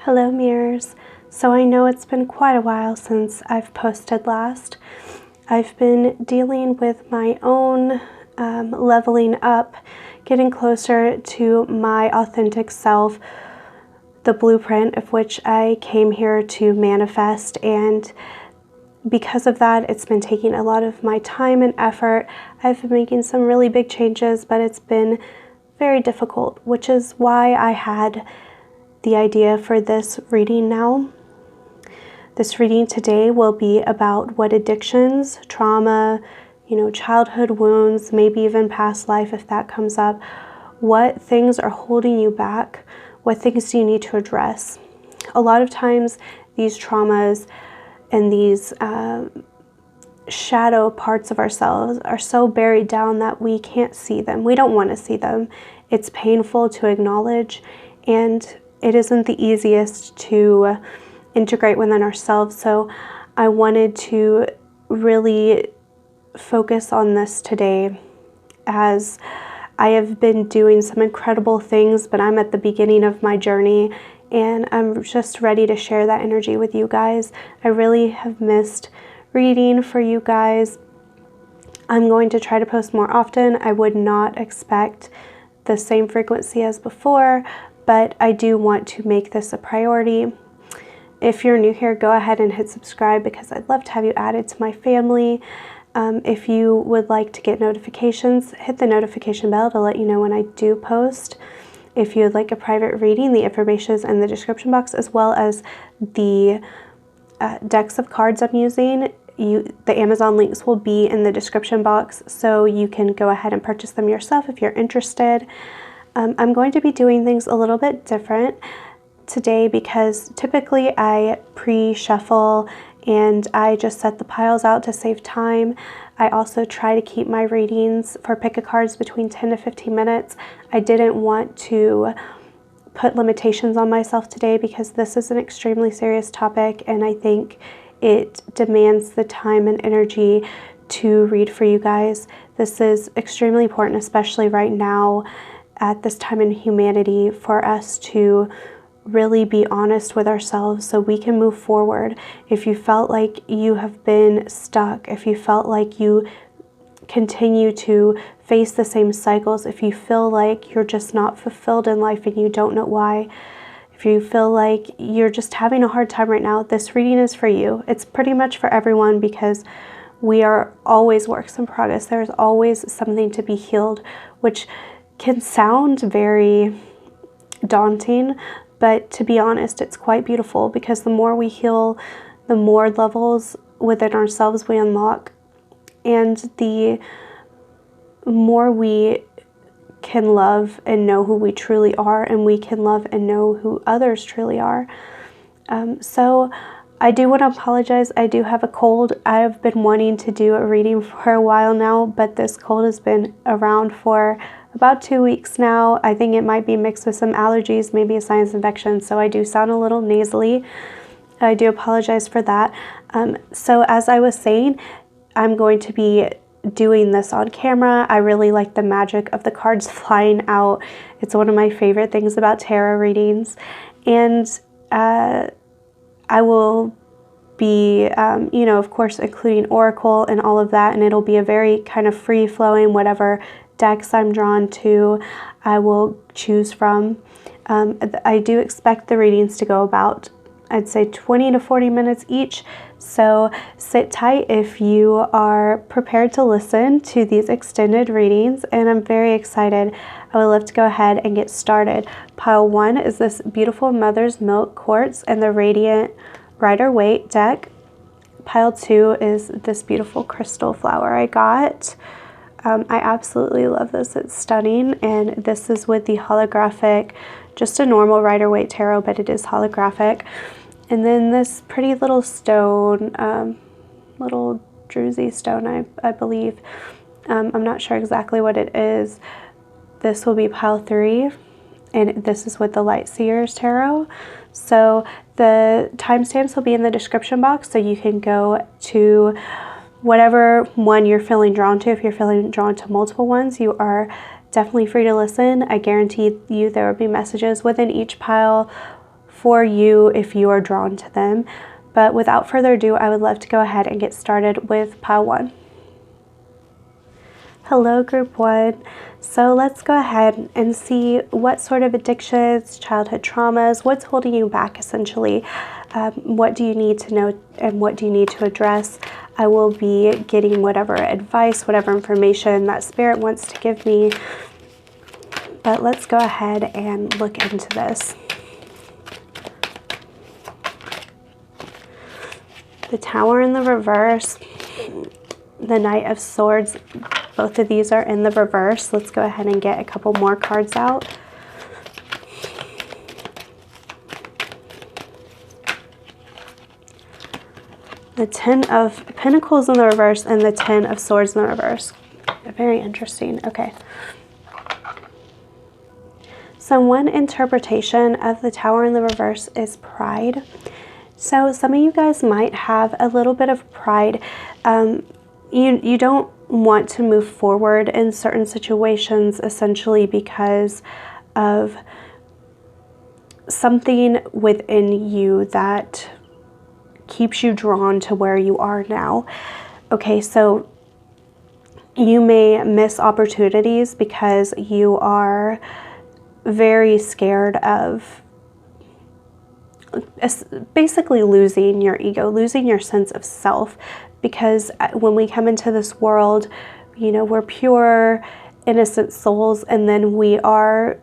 Hello mirrors. So I know it's been quite a while since I've posted last. I've been dealing with my own leveling up, getting closer to my authentic self, the blueprint of which I came here to manifest, and because of that, it's been taking a lot of my time and effort. I've been making some really big changes, but it's been very difficult, which is why I had the idea for this reading now. This reading today will be about what addictions, trauma, childhood wounds, maybe even past life if that comes up, what things are holding you back, what things do you need to address. A lot of times these traumas and these shadow parts of ourselves are so buried down that we can't see them. We don't want to see them. It's painful to acknowledge, and it isn't the easiest to integrate within ourselves. So I wanted to really focus on this today, as I have been doing some incredible things, but I'm at the beginning of my journey and I'm just ready to share that energy with you guys. I really have missed reading for you guys. I'm going to try to post more often. I would not expect the same frequency as before, but I do want to make this a priority. If you're new here, go ahead and hit subscribe because I'd love to have you added to my family. If you would like to get notifications, hit the notification bell to let you know when I do post. If you would like a private reading, the information is in the description box, as well as the decks of cards I'm using. The Amazon links will be in the description box, so you can go ahead and purchase them yourself if you're interested. I'm going to be doing things a little bit different today because typically I pre-shuffle and I just set the piles out to save time. I also try to keep my readings for pick a cards between 10 to 15 minutes. I didn't want to put limitations on myself today because this is an extremely serious topic, and I think it demands the time and energy to read for you guys. This is extremely important, especially right now at this time in humanity, for us to really be honest with ourselves so we can move forward. If you felt like you have been stuck, if you felt like you continue to face the same cycles, if you feel like you're just not fulfilled in life and you don't know why, if you feel like you're just having a hard time right now, this reading is for you. It's pretty much for everyone because we are always works in progress. There's always something to be healed, which can sound very daunting, but to be honest, it's quite beautiful because the more we heal, the more levels within ourselves we unlock, and the more we can love and know who we truly are, and we can love and know who others truly are. So I do want to apologize. I do have a cold. I've been wanting to do a reading for a while now, but this cold has been around for about 2 weeks now. I think it might be mixed with some allergies, maybe a sinus infection, so I do sound a little nasally. I do apologize for that. So as I was saying, I'm going to be doing this on camera. I really like the magic of the cards flying out. It's one of my favorite things about tarot readings, and I will be, of course, including Oracle and all of that, and it'll be a very kind of free-flowing, whatever decks I'm drawn to, I will choose from. I do expect the readings to go about, I'd say 20 to 40 minutes each, so sit tight if you are prepared to listen to these extended readings, and I'm very excited. I would love to go ahead and get started. Pile 1 is this beautiful Mother's Milk Quartz and the Radiant Rider-Waite deck. Pile 2 is this beautiful crystal flower I got. I absolutely love this. It's stunning, and this is with the holographic, just a normal Rider-Waite tarot, but it is holographic. And then this pretty little stone, little druzy stone, I believe. I'm not sure exactly what it is. This will be pile 3, and this is with the Light Seers tarot. So the timestamps will be in the description box, so you can go to whatever one you're feeling drawn to. If you're feeling drawn to multiple ones, you are definitely free to listen. I guarantee you there will be messages within each pile for you if you are drawn to them. But without further ado, I would love to go ahead and get started with pile 1. Hello, group 1. So let's go ahead and see what sort of addictions, childhood traumas, what's holding you back essentially. What do you need to know and what do you need to address? I will be getting whatever advice, whatever information that Spirit wants to give me. But let's go ahead and look into this. The Tower in the reverse, the Knight of Swords, both of these are in the reverse. Let's go ahead and get a couple more cards out. The Ten of Pentacles in the reverse and the Ten of Swords in the reverse. Very interesting. Okay. So one interpretation of the Tower in the reverse is pride. So some of you guys might have a little bit of pride. You don't want to move forward in certain situations essentially because of something within you that keeps you drawn to where you are now. Okay, so you may miss opportunities because you are very scared of basically losing your ego, losing your sense of self, because when we come into this world, you know, we're pure, innocent souls, and then we are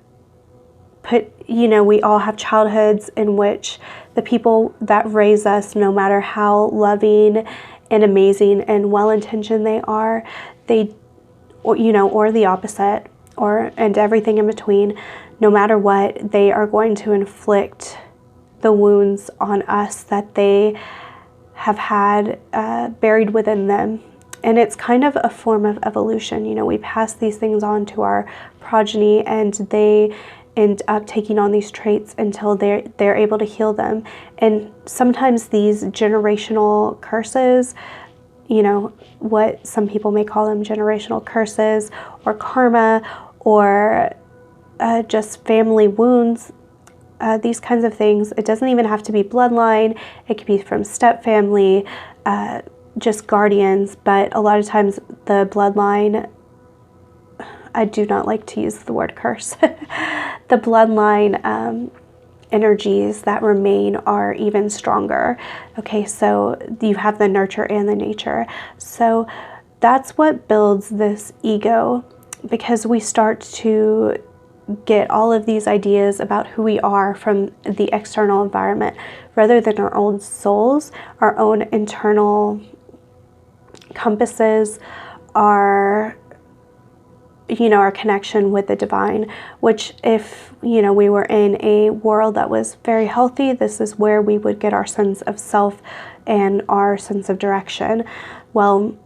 put, you know, we all have childhoods in which the people that raise us, no matter how loving and amazing and well-intentioned they are, they, you know, or the opposite, and everything in between, no matter what, they are going to inflict the wounds on us that they have had buried within them. And it's kind of a form of evolution. You know, we pass these things on to our progeny and they end up taking on these traits until they're able to heal them. And sometimes these generational curses, you know, what some people may call them, generational curses or karma or just family wounds, these kinds of things. It doesn't even have to be bloodline. It could be from step family, just guardians. But a lot of times the bloodline, I do not like to use the word curse. The bloodline energies that remain are even stronger. Okay, so you have the nurture and the nature. So that's what builds this ego, because we start to get all of these ideas about who we are from the external environment rather than our own souls, our own internal compasses, our, you know, our connection with the divine, which if, you know, we were in a world that was very healthy, this is where we would get our sense of self and our sense of direction. Well,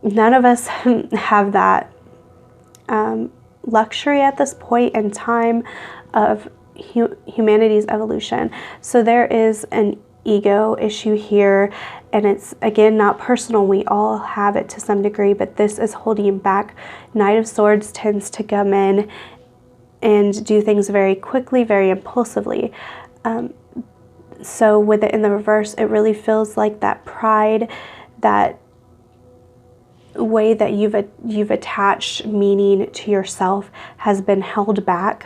none of us have that luxury at this point in time of humanity's evolution. So there is an ego issue here, and it's again not personal. We all have it to some degree, but this is holding back. Knight of Swords tends to come in and do things very quickly, very impulsively. So with it in the reverse, it really feels like that pride, that way that you've attached meaning to yourself has been held back,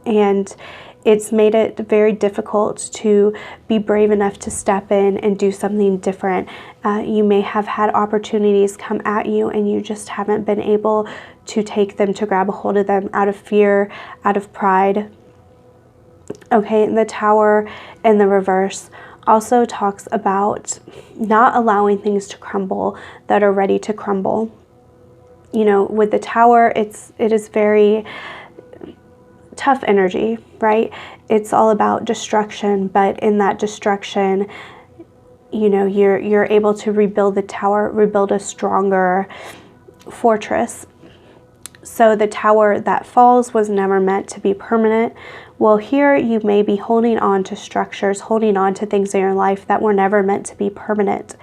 and it's made it very difficult to be brave enough to step in and do something different. You may have had opportunities come at you and you just haven't been able to take them, to grab a hold of them, out of fear, out of pride. Okay, and the Tower in the reverse also talks about not allowing things to crumble that are ready to crumble. You know, with the Tower, it is very tough energy, right? It's all about destruction, but in that destruction, you know, you're able to rebuild the tower, rebuild a stronger fortress. So the tower that falls was never meant to be permanent. Well, here you may be holding on to structures, holding on to things in your life that were never meant to be permanent.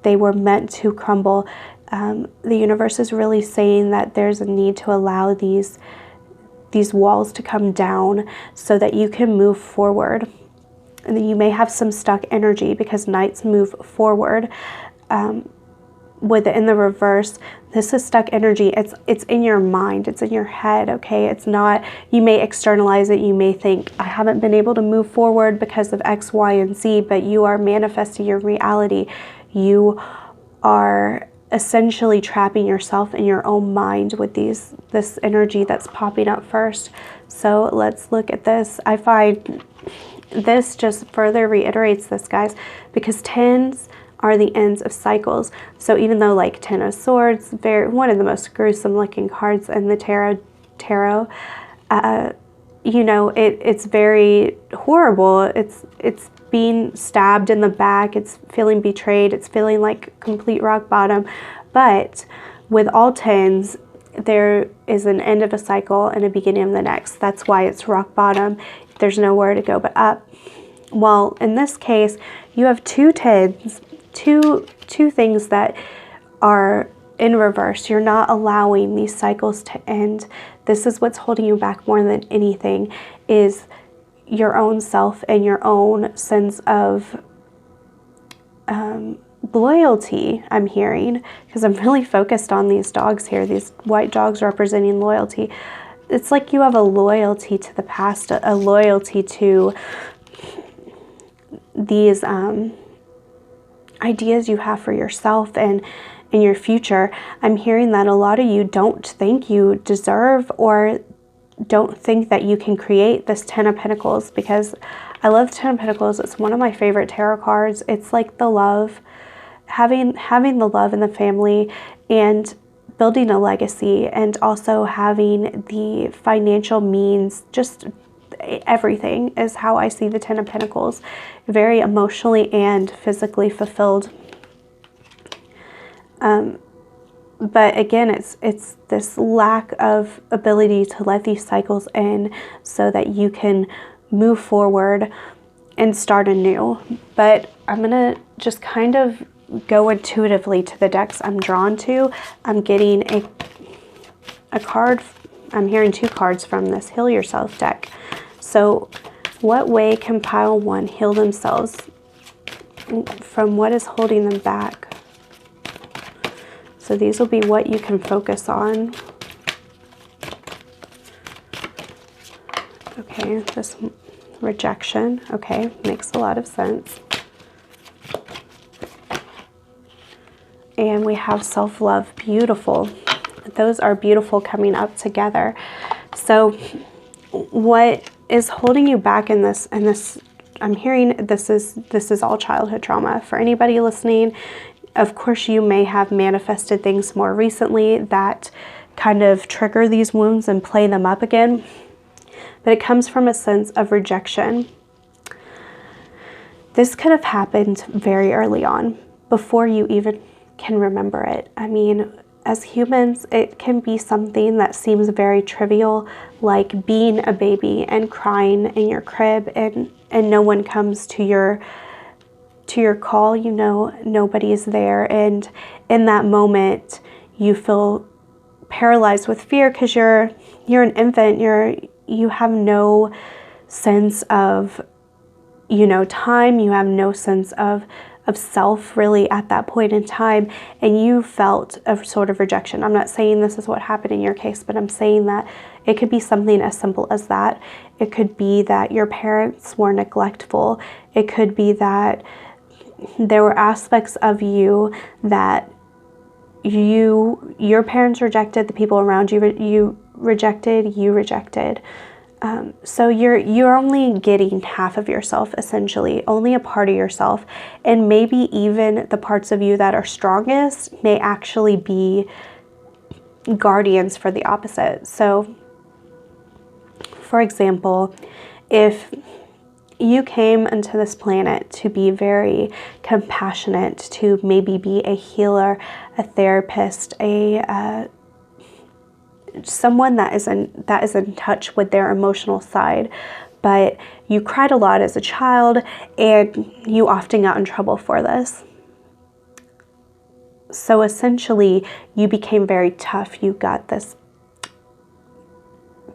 They were meant to crumble. The universe is really saying that there's a need to allow these these walls to come down so that you can move forward. And then you may have some stuck energy because Knights move forward. With it in the reverse, this is stuck energy. It's in your mind, it's in your head, okay? It's not, you may externalize it, you may think, I haven't been able to move forward because of X, Y, and Z, but you are manifesting your reality. You are essentially trapping yourself in your own mind with this energy that's popping up first. So let's look at this. I find this just further reiterates this, guys, because 10s are the ends of cycles. So even though like 10 of Swords, one of the most gruesome looking cards in the tarot, you know, it's very horrible. It's being stabbed in the back. It's feeling betrayed. It's feeling like complete rock bottom. But with all 10s, there is an end of a cycle and a beginning of the next. That's why it's rock bottom. There's nowhere to go but up. Well, in this case, you have 2 10s, two things that are in reverse. You're not allowing these cycles to end. This is what's holding you back more than anything, is your own self and your own sense of loyalty, I'm hearing, because I'm really focused on these dogs here, these white dogs representing loyalty. It's like you have a loyalty to the past, a loyalty to these ideas you have for yourself and in your future. I'm hearing that a lot of you don't think you deserve or don't think that you can create this 10 of Pentacles, because I love 10 of Pentacles. It's one of my favorite tarot cards. It's like the love, having the love in the family and building a legacy, and also having the financial means, just everything is how I see the 10 of Pentacles. Very emotionally and physically fulfilled. But again, it's this lack of ability to let these cycles in so that you can move forward and start anew. But I'm going to just kind of go intuitively to the decks I'm drawn to. I'm getting a card. I'm hearing 2 cards from this Heal Yourself deck. So what way can pile 1 heal themselves from what is holding them back? So these will be what you can focus on. Okay, this rejection. Okay, makes a lot of sense. And we have self-love. Beautiful. Those are beautiful coming up together. So what is holding you back in this, I'm hearing this is all childhood trauma. For anybody listening, of course you may have manifested things more recently that kind of trigger these wounds and play them up again, but it comes from a sense of rejection. This could have happened very early on, before you even can remember it. I mean, as humans, it can be something that seems very trivial, like being a baby and crying in your crib and no one comes to your call, you know, nobody is there. And in that moment, you feel paralyzed with fear because you're an infant. You have no sense of, you know, time. You have no sense of self really at that point in time, and you felt a sort of rejection. I'm not saying this is what happened in your case, but I'm saying that it could be something as simple as that. It could be that your parents were neglectful. It could be that there were aspects of you that your parents rejected, the people around you rejected. So you're only getting half of yourself, essentially, only a part of yourself, and maybe even the parts of you that are strongest may actually be guardians for the opposite. So, for example, if you came into this planet to be very compassionate, to maybe be a healer, a therapist, someone that is in touch with their emotional side, but you cried a lot as a child and you often got in trouble for this. So essentially, you became very tough. You got this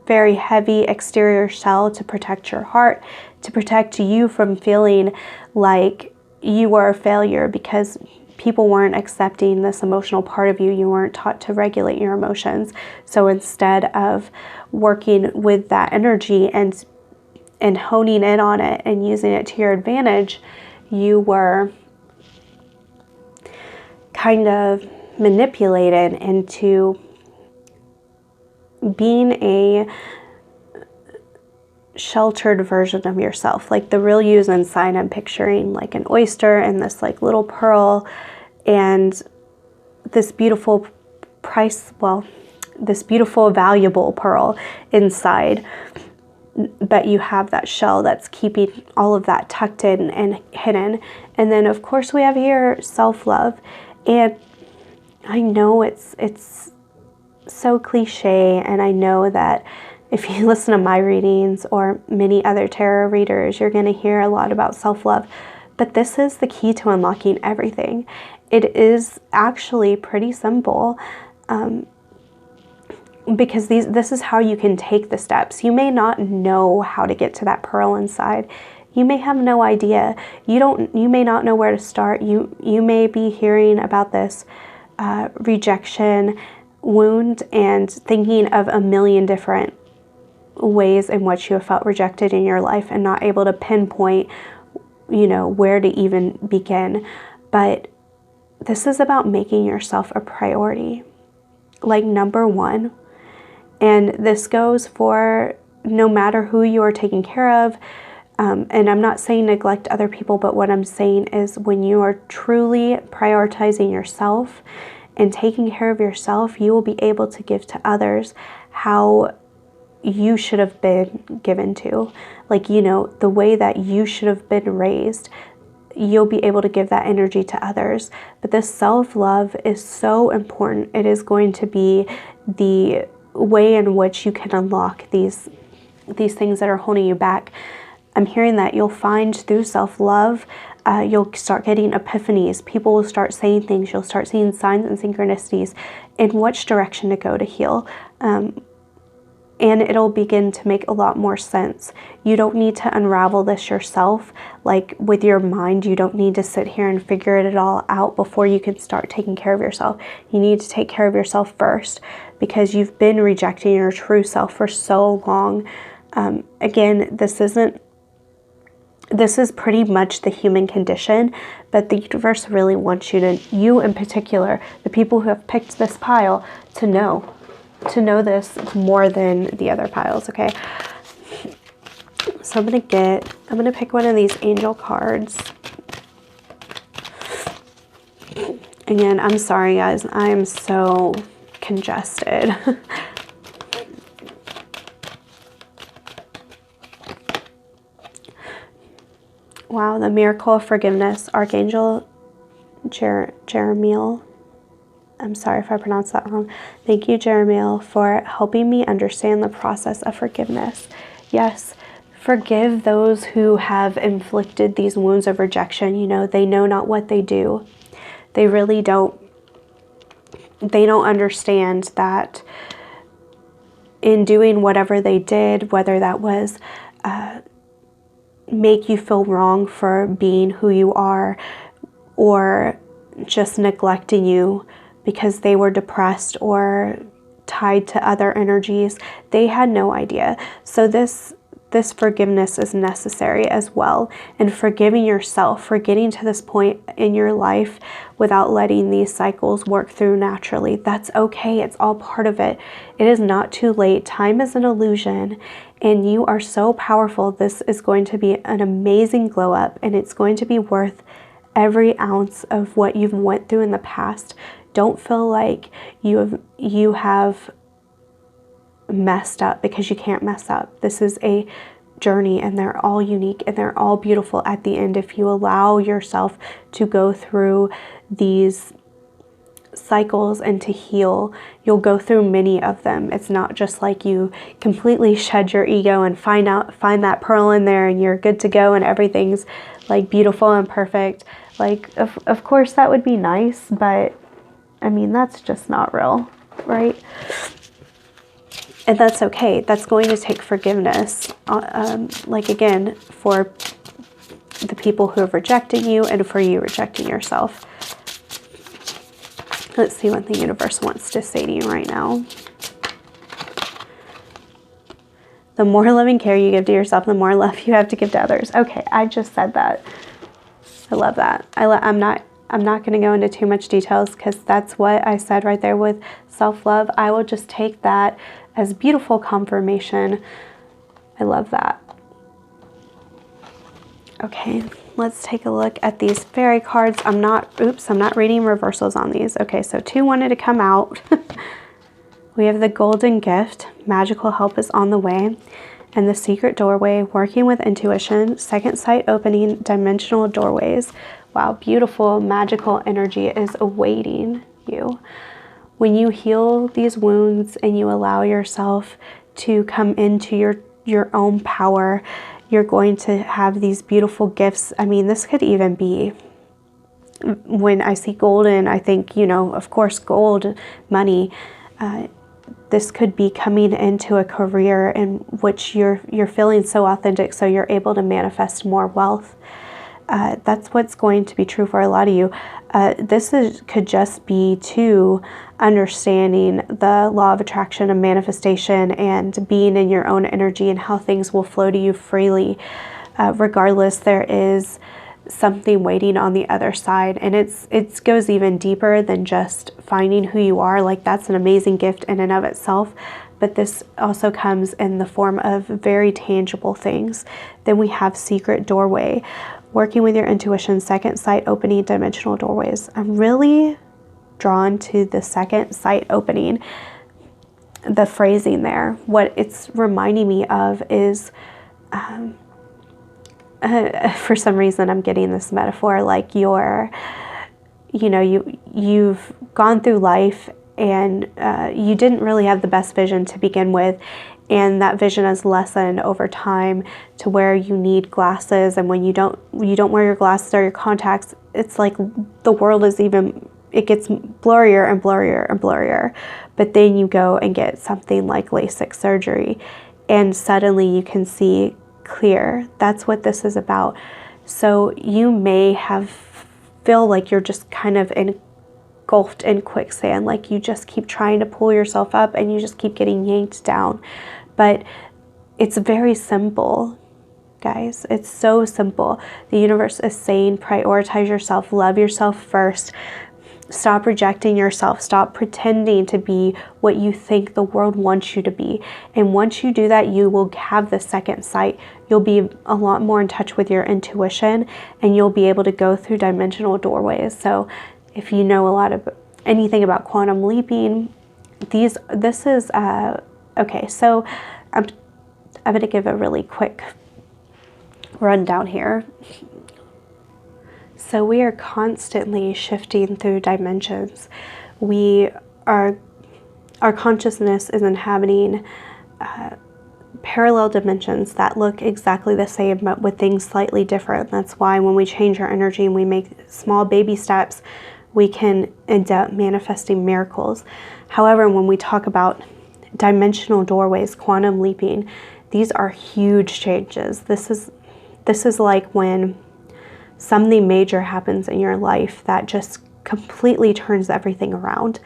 very heavy exterior shell to protect your heart, to protect you from feeling like you were a failure because people weren't accepting this emotional part of you. You weren't taught to regulate your emotions. So instead of working with that energy and honing in on it and using it to your advantage, you were kind of manipulated into being a sheltered version of yourself. Like the real you's inside, I'm picturing like an oyster and this like little pearl and this beautiful this beautiful valuable pearl inside. But you have that shell that's keeping all of that tucked in and hidden. And then of course we have here self-love. And I know it's so cliche, and I know that if you listen to my readings or many other tarot readers, you're going to hear a lot about self-love. But this is the key to unlocking everything. It is actually pretty simple. Because this is how you can take the steps. You may not know how to get to that pearl inside. You may have no idea. You may not know where to start. You may be hearing about this rejection wound and thinking of a million different ways in which you have felt rejected in your life and not able to pinpoint, where to even begin. But this is about making yourself a priority, like number one. And this goes for no matter who you are taking care of. And I'm not saying neglect other people, but what I'm saying is when you are truly prioritizing yourself and taking care of yourself, you will be able to give to others how you should have been given to. Like, the way that you should have been raised. You'll be able to give that energy to others. But this self-love is so important. It is going to be the way in which you can unlock these things that are holding you back. I'm hearing that you'll find through self-love, you'll start getting epiphanies. People will start saying things. You'll start seeing signs and synchronicities in which direction to go to heal. And it'll begin to make a lot more sense. You don't need to unravel this yourself. Like with your mind, you don't need to sit here and figure it all out before you can start taking care of yourself. You need to take care of yourself first because you've been rejecting your true self for so long. Again, this is pretty much the human condition, but the universe really wants you in particular, the people who have picked this pile, to know this more than the other piles, okay? So I'm gonna pick one of these angel cards. Again, I'm sorry guys, I am so congested. Wow, the miracle of forgiveness, Archangel Jeremiel. I'm sorry if I pronounced that wrong. Thank you, Jeremiel, for helping me understand the process of forgiveness. Yes, forgive those who have inflicted these wounds of rejection. They know not what they do. They really don't. They don't understand that in doing whatever they did, whether that was make you feel wrong for being who you are or just neglecting you because they were depressed or tied to other energies, they had no idea. So this forgiveness is necessary as well. And forgiving yourself for getting to this point in your life without letting these cycles work through naturally. That's okay. It's all part of it. It is not too late. Time is an illusion and you are so powerful. This is going to be an amazing glow up and it's going to be worth every ounce of what you've went through in the past. Don't feel like you have messed up because you can't mess up. This is a journey and they're all unique and they're all beautiful at the end. If you allow yourself to go through these cycles and to heal, you'll go through many of them. It's not just like you completely shed your ego and find that pearl in there and you're good to go and everything's like beautiful and perfect. Like of course that would be nice, but I mean that's just not real, right? And that's okay. That's going to take forgiveness, like again, for the people who have rejected you and for you rejecting yourself. Let's see what the universe wants to say to you right now. The more loving care you give to yourself, the more love you have to give to others. Okay, I just said that. I love that. I'm not going to go into too much details because that's what I said right there with self-love. I will just take that as beautiful confirmation. I love that. Okay, let's take a look at these fairy cards. I'm not reading reversals on these. Okay, so 2 wanted to come out. We have the golden gift, magical help is on the way, and the secret doorway, working with intuition, second sight opening, dimensional doorways. Wow, beautiful magical energy is awaiting you. When you heal these wounds and you allow yourself to come into your own power, you're going to have these beautiful gifts. I mean, this could even be, when I see golden, I think, you know, of course, gold, money. This could be coming into a career in which you're feeling so authentic, so you're able to manifest more wealth. That's what's going to be true for a lot of you. Could just be too understanding the law of attraction and manifestation and being in your own energy and how things will flow to you freely. Regardless, there is something waiting on the other side, and it goes even deeper than just finding who you are. Like, that's an amazing gift in and of itself, but this also comes in the form of very tangible things. Then we have secret doorway, working with your intuition, second sight opening, dimensional doorways. I'm really drawn to the second sight opening. The phrasing there, what it's reminding me of is for some reason I'm getting this metaphor, like you've gone through life and you didn't really have the best vision to begin with, and that vision has lessened over time to where you need glasses, and when you don't wear your glasses or your contacts, it's like the world is it gets blurrier and blurrier and blurrier. But then you go and get something like LASIK surgery, and suddenly you can see clear. That's what this is about. So you may feel like you're just kind of engulfed in quicksand, like you just keep trying to pull yourself up and you just keep getting yanked down. But it's very simple, guys. It's so simple. The universe is saying, prioritize yourself, love yourself first. Stop rejecting yourself. Stop pretending to be what you think the world wants you to be. And once you do that, you will have the second sight. You'll be a lot more in touch with your intuition, and you'll be able to go through dimensional doorways. So if you know anything about quantum leaping, this is, okay, so I'm going to give a really quick rundown here. So we are constantly shifting through dimensions. Our consciousness is inhabiting parallel dimensions that look exactly the same, but with things slightly different. That's why when we change our energy and we make small baby steps, we can end up manifesting miracles. However, when we talk about dimensional doorways, quantum leaping, these are huge changes. This is like when something major happens in your life that just completely turns everything around.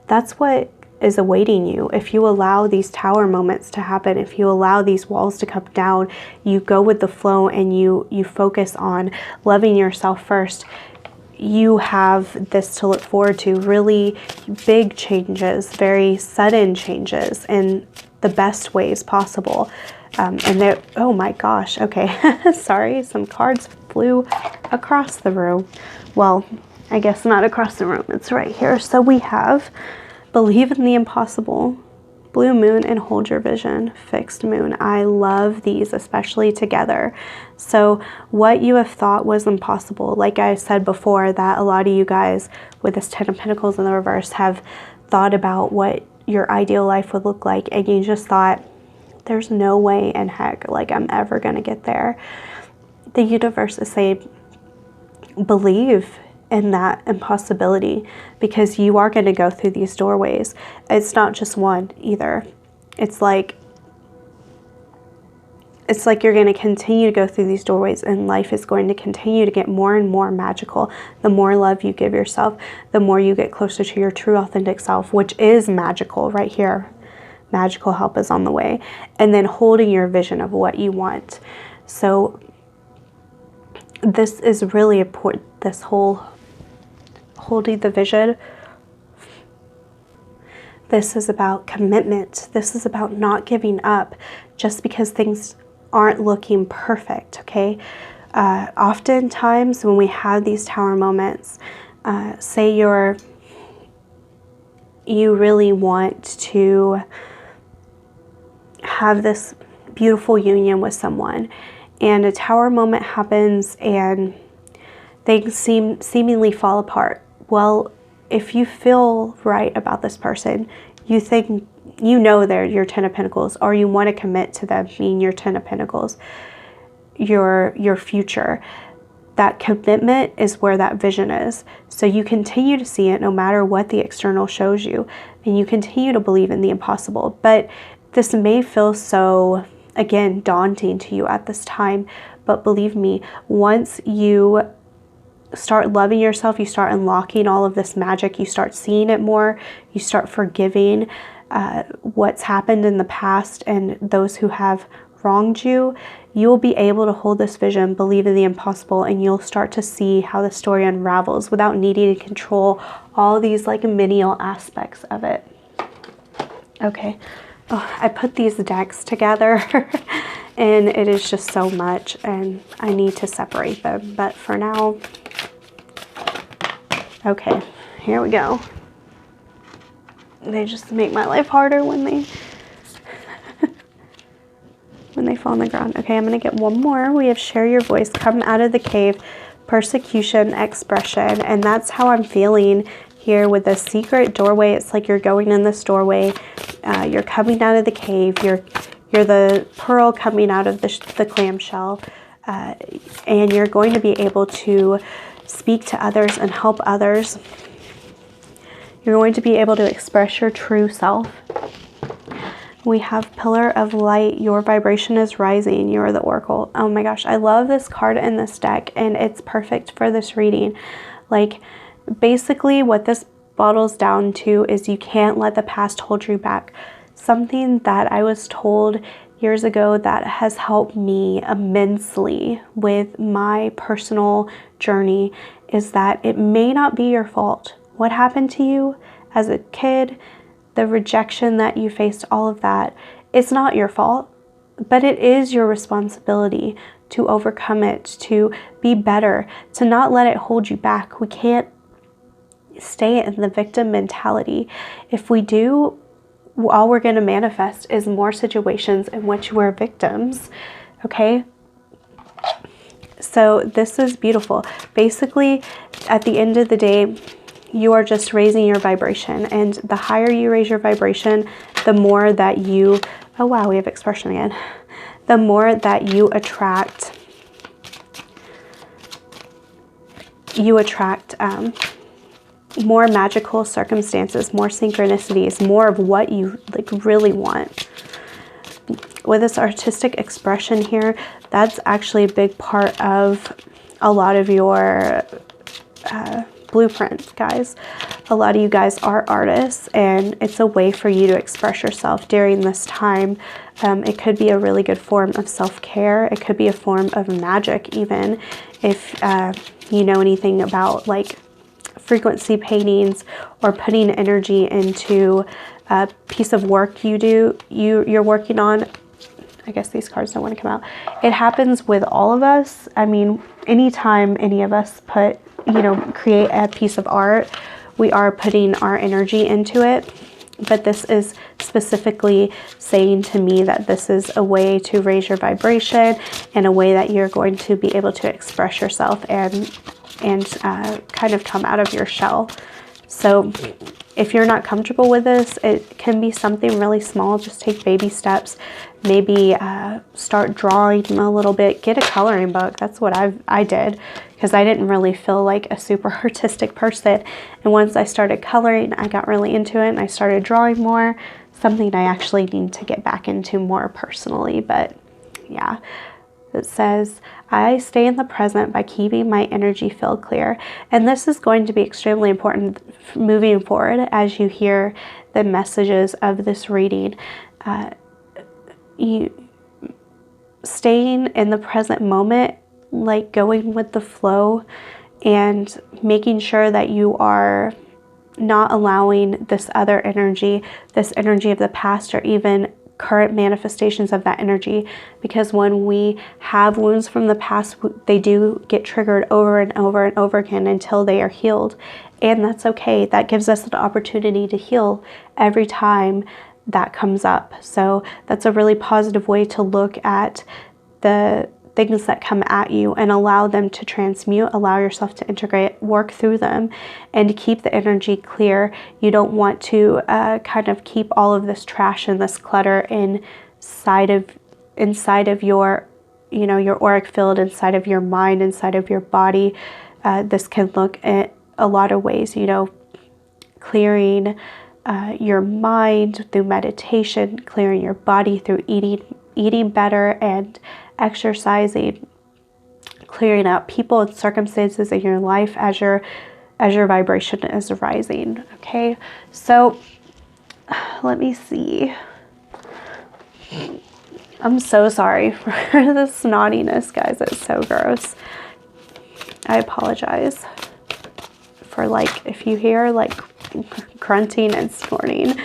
That's what is awaiting you. If you allow these tower moments to happen, if you allow these walls to come down, you go with the flow and you focus on loving yourself first, you have this to look forward to. Really big changes, very sudden changes in the best ways possible. And oh my gosh, okay, sorry, some cards flew across the room. Well, I guess not across the room, it's right here. So we have believe in the impossible, blue moon, and hold your vision, fixed moon. I love these, especially together. So what you have thought was impossible, like I said before, that a lot of you guys with this 10 of Pentacles in the reverse have thought about what your ideal life would look like, and you just thought, there's no way in heck like I'm ever gonna get there. The universe is saying, believe in that impossibility, because you are going to go through these doorways. It's not just one either. it's like you're going to continue to go through these doorways, and life is going to continue to get more and more magical. The more love you give yourself, the more you get closer to your true authentic self, which is magical right here. Magical help is on the way. And then holding your vision of what you want. So this is really important, this whole holding the vision. This is about commitment. This is about not giving up just because things aren't looking perfect, okay? Oftentimes when we have these tower moments, say you really want to have this beautiful union with someone, and a tower moment happens and things seemingly fall apart. Well, if you feel right about this person, you think, you know they're your 10 of Pentacles, or you want to commit to them being your 10 of Pentacles, your future, that commitment is where that vision is. So you continue to see it no matter what the external shows you, and you continue to believe in the impossible. But this may feel so, again, daunting to you at this time, but believe me, once you start loving yourself, you start unlocking all of this magic, you start seeing it more, you start forgiving what's happened in the past and those who have wronged you, you'll be able to hold this vision, believe in the impossible, and you'll start to see how the story unravels without needing to control all these like menial aspects of it. Okay, I put these decks together and it is just so much, and I need to separate them, but for now, okay, here we go. They just make my life harder when they when they fall on the ground. Okay, I'm gonna get one more. We have share your voice, come out of the cave, persecution, expression, and that's how I'm feeling here with the secret doorway. It's like you're going in this doorway, you're coming out of the cave, you're the pearl coming out of the clamshell, and you're going to be able to speak to others and help others. You're going to be able to express your true self. We have Pillar of Light. Your vibration is rising. You're the Oracle. Oh my gosh, I love this card in this deck, and it's perfect for this reading. Like, basically what this bottles down to is you can't let the past hold you back. Something that I was told years ago that has helped me immensely with my personal journey is that it may not be your fault. What happened to you as a kid, the rejection that you faced, all of that, it's not your fault, but it is your responsibility to overcome it, to be better, to not let it hold you back. We can't stay in the victim mentality. If we do, all we're going to manifest is more situations in which we're victims, okay? So this is beautiful. Basically, at the end of the day, you are just raising your vibration, and the higher you raise your vibration, the more that you, oh wow, we have expression again, the more that you attract more magical circumstances, more synchronicities, more of what you like really want. With this artistic expression here, that's actually a big part of a lot of your blueprint, guys. A lot of you guys are artists, and it's a way for you to express yourself during this time. It could be a really good form of self-care. It could be a form of magic, even if you know anything about like frequency paintings or putting energy into a piece of work you're working on. I guess these cards don't want to come out. It happens with all of us. I mean, anytime any of us create a piece of art, we are putting our energy into it. But this is specifically saying to me that this is a way to raise your vibration and a way that you're going to be able to express yourself and kind of come out of your shell. So if you're not comfortable with this, it can be something really small. Just take baby steps. Maybe start drawing a little bit. Get a coloring book. That's what I did, because I didn't really feel like a super artistic person. And once I started coloring, I got really into it and I started drawing more. something I actually need to get back into more personally. But yeah, it says, I stay in the present by keeping my energy field clear. And this is going to be extremely important moving forward as you hear the messages of this reading. You staying in the present moment, like going with the flow and making sure that you are not allowing this other energy, this energy of the past, or even current manifestations of that energy, because when we have wounds from the past, they do get triggered over and over and over again until they are healed. And that's okay. That gives us an opportunity to heal every time that comes up. So that's a really positive way to look at the things that come at you and allow them to transmute, allow yourself to integrate, work through them, and keep the energy clear. You don't want to kind of keep all of this trash and this clutter inside of your, you know, your auric field, inside of your mind, inside of your body. This can look at a lot of ways, you know, clearing your mind through meditation, clearing your body through eating better and exercising, clearing out people and circumstances in your life as your vibration is rising. Okay, so let me see. I'm so sorry for the snottiness, guys. It's so gross. I apologize for, like, if you hear like grunting and snorting.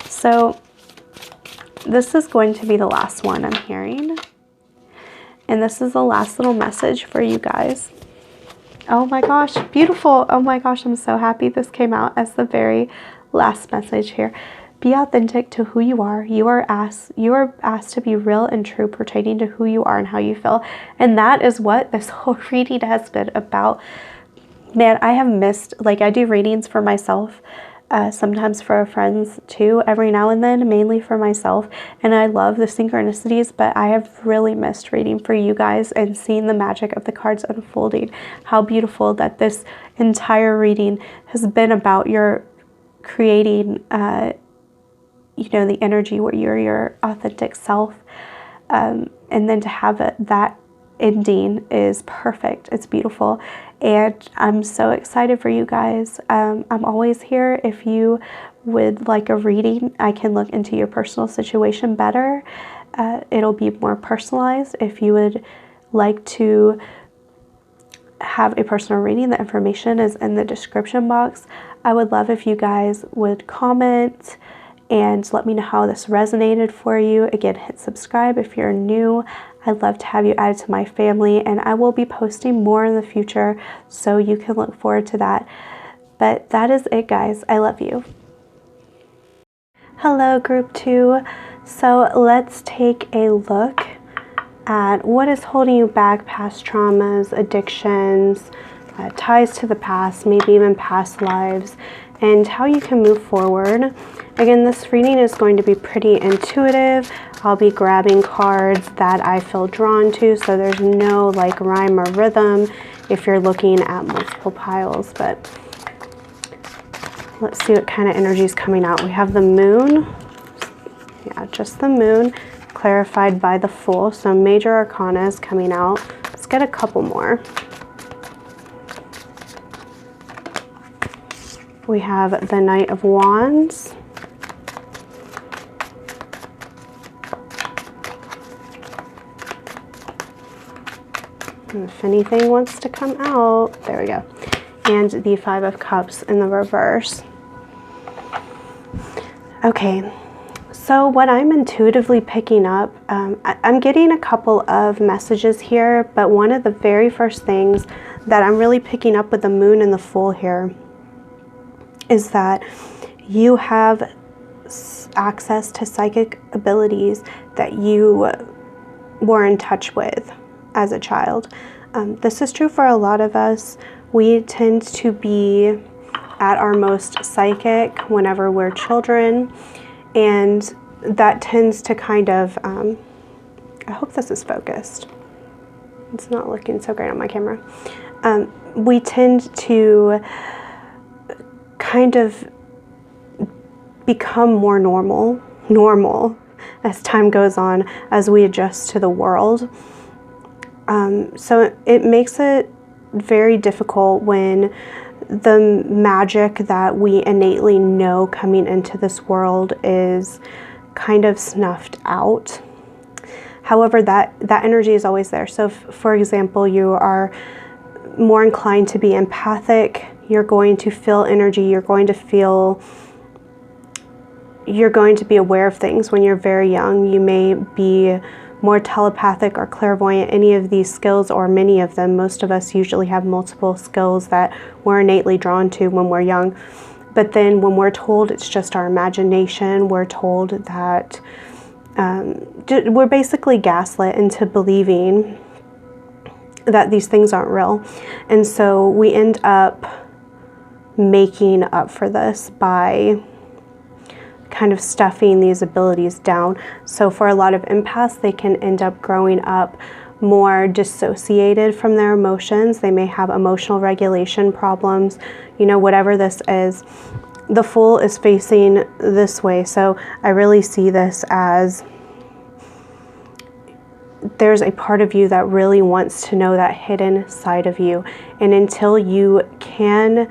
So this is going to be the last one I'm hearing. And this is the last little message for you guys. Oh my gosh, beautiful. Oh my gosh, I'm so happy this came out as the very last message here. Be authentic to who you are. You are asked to be real and true pertaining to who you are and how you feel. And that is what this whole reading has been about. Man, I have missed, like, I do readings for myself, sometimes for friends too, every now and then, mainly for myself. And I love the synchronicities, but I have really missed reading for you guys and seeing the magic of the cards unfolding. How beautiful that this entire reading has been about your creating, you know, the energy where you're your authentic self. And then to have that ending is perfect. It's beautiful. And I'm so excited for you guys. I'm always here. If you would like a reading, I can look into your personal situation better. It'll be more personalized. If you would like to have a personal reading, the information is in the description box. I would love if you guys would comment and let me know how this resonated for you. Again, hit subscribe if you're new. I'd love to have you added to my family, and I will be posting more in the future, so you can look forward to that. But that is it, guys. I love you. Hello, group 2. So let's take a look at what is holding you back, past traumas, addictions, ties to the past, maybe even past lives, and how you can move forward. Again, this reading is going to be pretty intuitive. I'll be grabbing cards that I feel drawn to, so there's no like rhyme or rhythm if you're looking at multiple piles. But let's see what kind of energy is coming out. We have the moon. Yeah, just the moon, clarified by the Fool. So major arcana is coming out. Let's get a couple more. We have the Knight of Wands. And if anything wants to come out, there we go. And the Five of Cups in the reverse. Okay, so what I'm intuitively picking up, I'm getting a couple of messages here, but one of the very first things that I'm really picking up with the Moon and the Fool here is that you have access to psychic abilities that you were in touch with as a child. This is true for a lot of us. We tend to be at our most psychic whenever we're children, and that tends to kind of, I hope this is focused. It's not looking so great on my camera. We tend to kind of become more normal as time goes on, as we adjust to the world. So it makes it very difficult when the magic that we innately know coming into this world is kind of snuffed out. However, that energy is always there. So if, for example, you are more inclined to be empathic, you're going to feel energy, you're going to be aware of things when you're very young. You may be more telepathic or clairvoyant, any of these skills, or many of them. Most of us usually have multiple skills that we're innately drawn to when we're young. But then when we're told it's just our imagination, we're told that we're basically gaslit into believing that these things aren't real. And so we end up making up for this by kind of stuffing these abilities down. So for a lot of empaths, they can end up growing up more dissociated from their emotions. They may have emotional regulation problems, you know, whatever this is. The Fool is facing this way. So I really see this as there's a part of you that really wants to know that hidden side of you. And until you can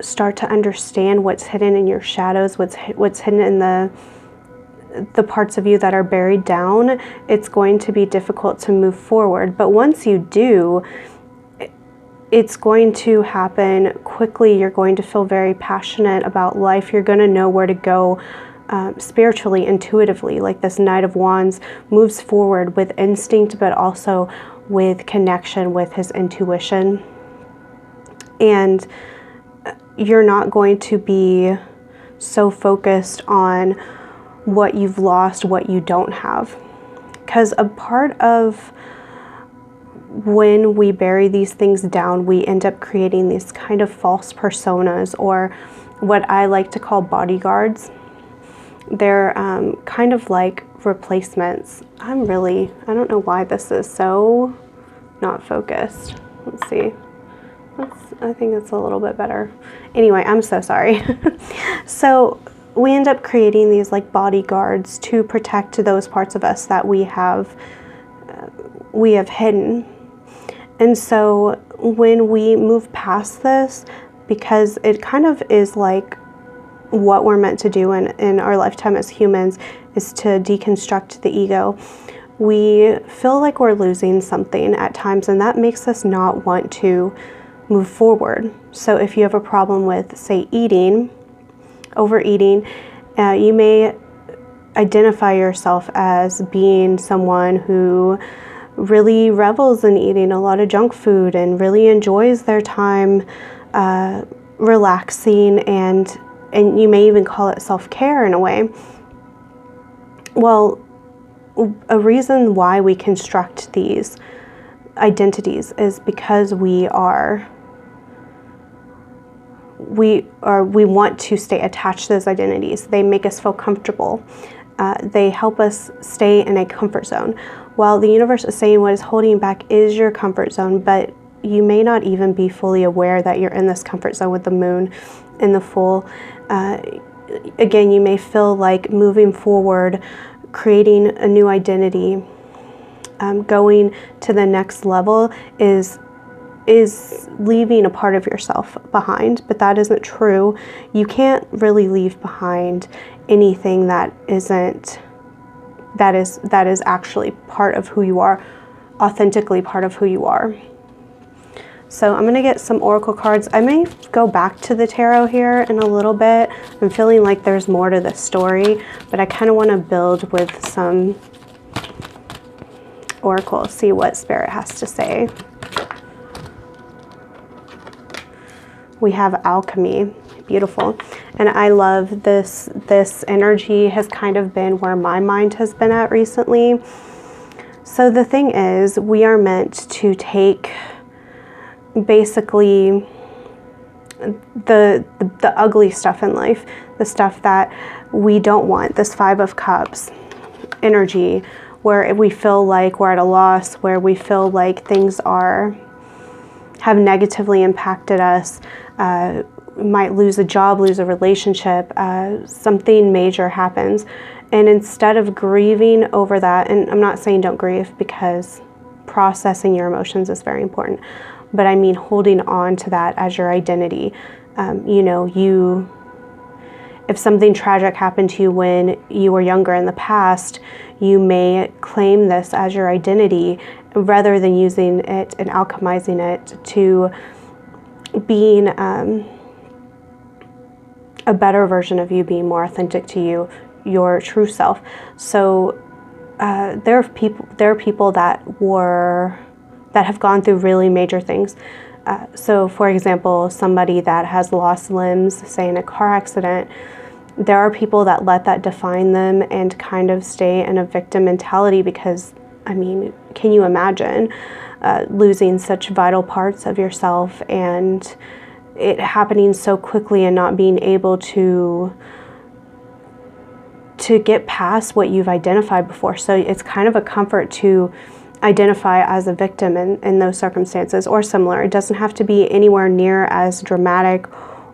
start to understand what's hidden in your shadows, what's hidden in the parts of you that are buried down, it's going to be difficult to move forward. But once you do, it's going to happen quickly. You're going to feel very passionate about life. You're going to know where to go spiritually, intuitively. Like this Knight of Wands moves forward with instinct, but also with connection with his intuition. And you're not going to be so focused on what you've lost, what you don't have. Because a part of when we bury these things down, we end up creating these kind of false personas, or what I like to call bodyguards. They're kind of like replacements. I don't know why this is so not focused. Let's see. I think it's a little bit better. Anyway, I'm so sorry. So we end up creating these like bodyguards to protect those parts of us that we have hidden. And so when we move past this, because it kind of is like what we're meant to do in our lifetime as humans, is to deconstruct the ego, we feel like we're losing something at times, and that makes us not want to move forward. So if you have a problem with, say, overeating, you may identify yourself as being someone who really revels in eating a lot of junk food and really enjoys their time relaxing, and you may even call it self-care in a way. Well, a reason why we construct these identities is because we want to stay attached to those identities. They make us feel comfortable. They help us stay in a comfort zone. While the universe is saying what is holding you back is your comfort zone, but you may not even be fully aware that you're in this comfort zone with the Moon and the Fool. Again, you may feel like moving forward, creating a new identity, going to the next level is leaving a part of yourself behind, but that isn't true. You can't really leave behind anything that is actually part of who you are, authentically part of who you are. So I'm going to get some oracle cards. I may go back to the tarot here in a little bit. I'm feeling like there's more to this story, but I kind of want to build with some oracles, see what Spirit has to say. We have alchemy, beautiful. And I love this. This energy has kind of been where my mind has been at recently. So the thing is, we are meant to take basically the ugly stuff in life, the stuff that we don't want, this Five of Cups energy, where we feel like we're at a loss, where we feel like things have negatively impacted us. might lose a job, lose a relationship, something major happens. And instead of grieving over that, and I'm not saying don't grieve, because processing your emotions is very important, but I mean holding on to that as your identity. You know, if something tragic happened to you when you were younger in the past, you may claim this as your identity rather than using it and alchemizing it to being a better version of you, being more authentic to you, your true self. So there are people that have gone through really major things. So for example, somebody that has lost limbs, say in a car accident, there are people that let that define them and kind of stay in a victim mentality because, I mean, can you imagine losing such vital parts of yourself and it happening so quickly and not being able to get past what you've identified before? So it's kind of a comfort to identify as a victim in those circumstances or similar. It doesn't have to be anywhere near as dramatic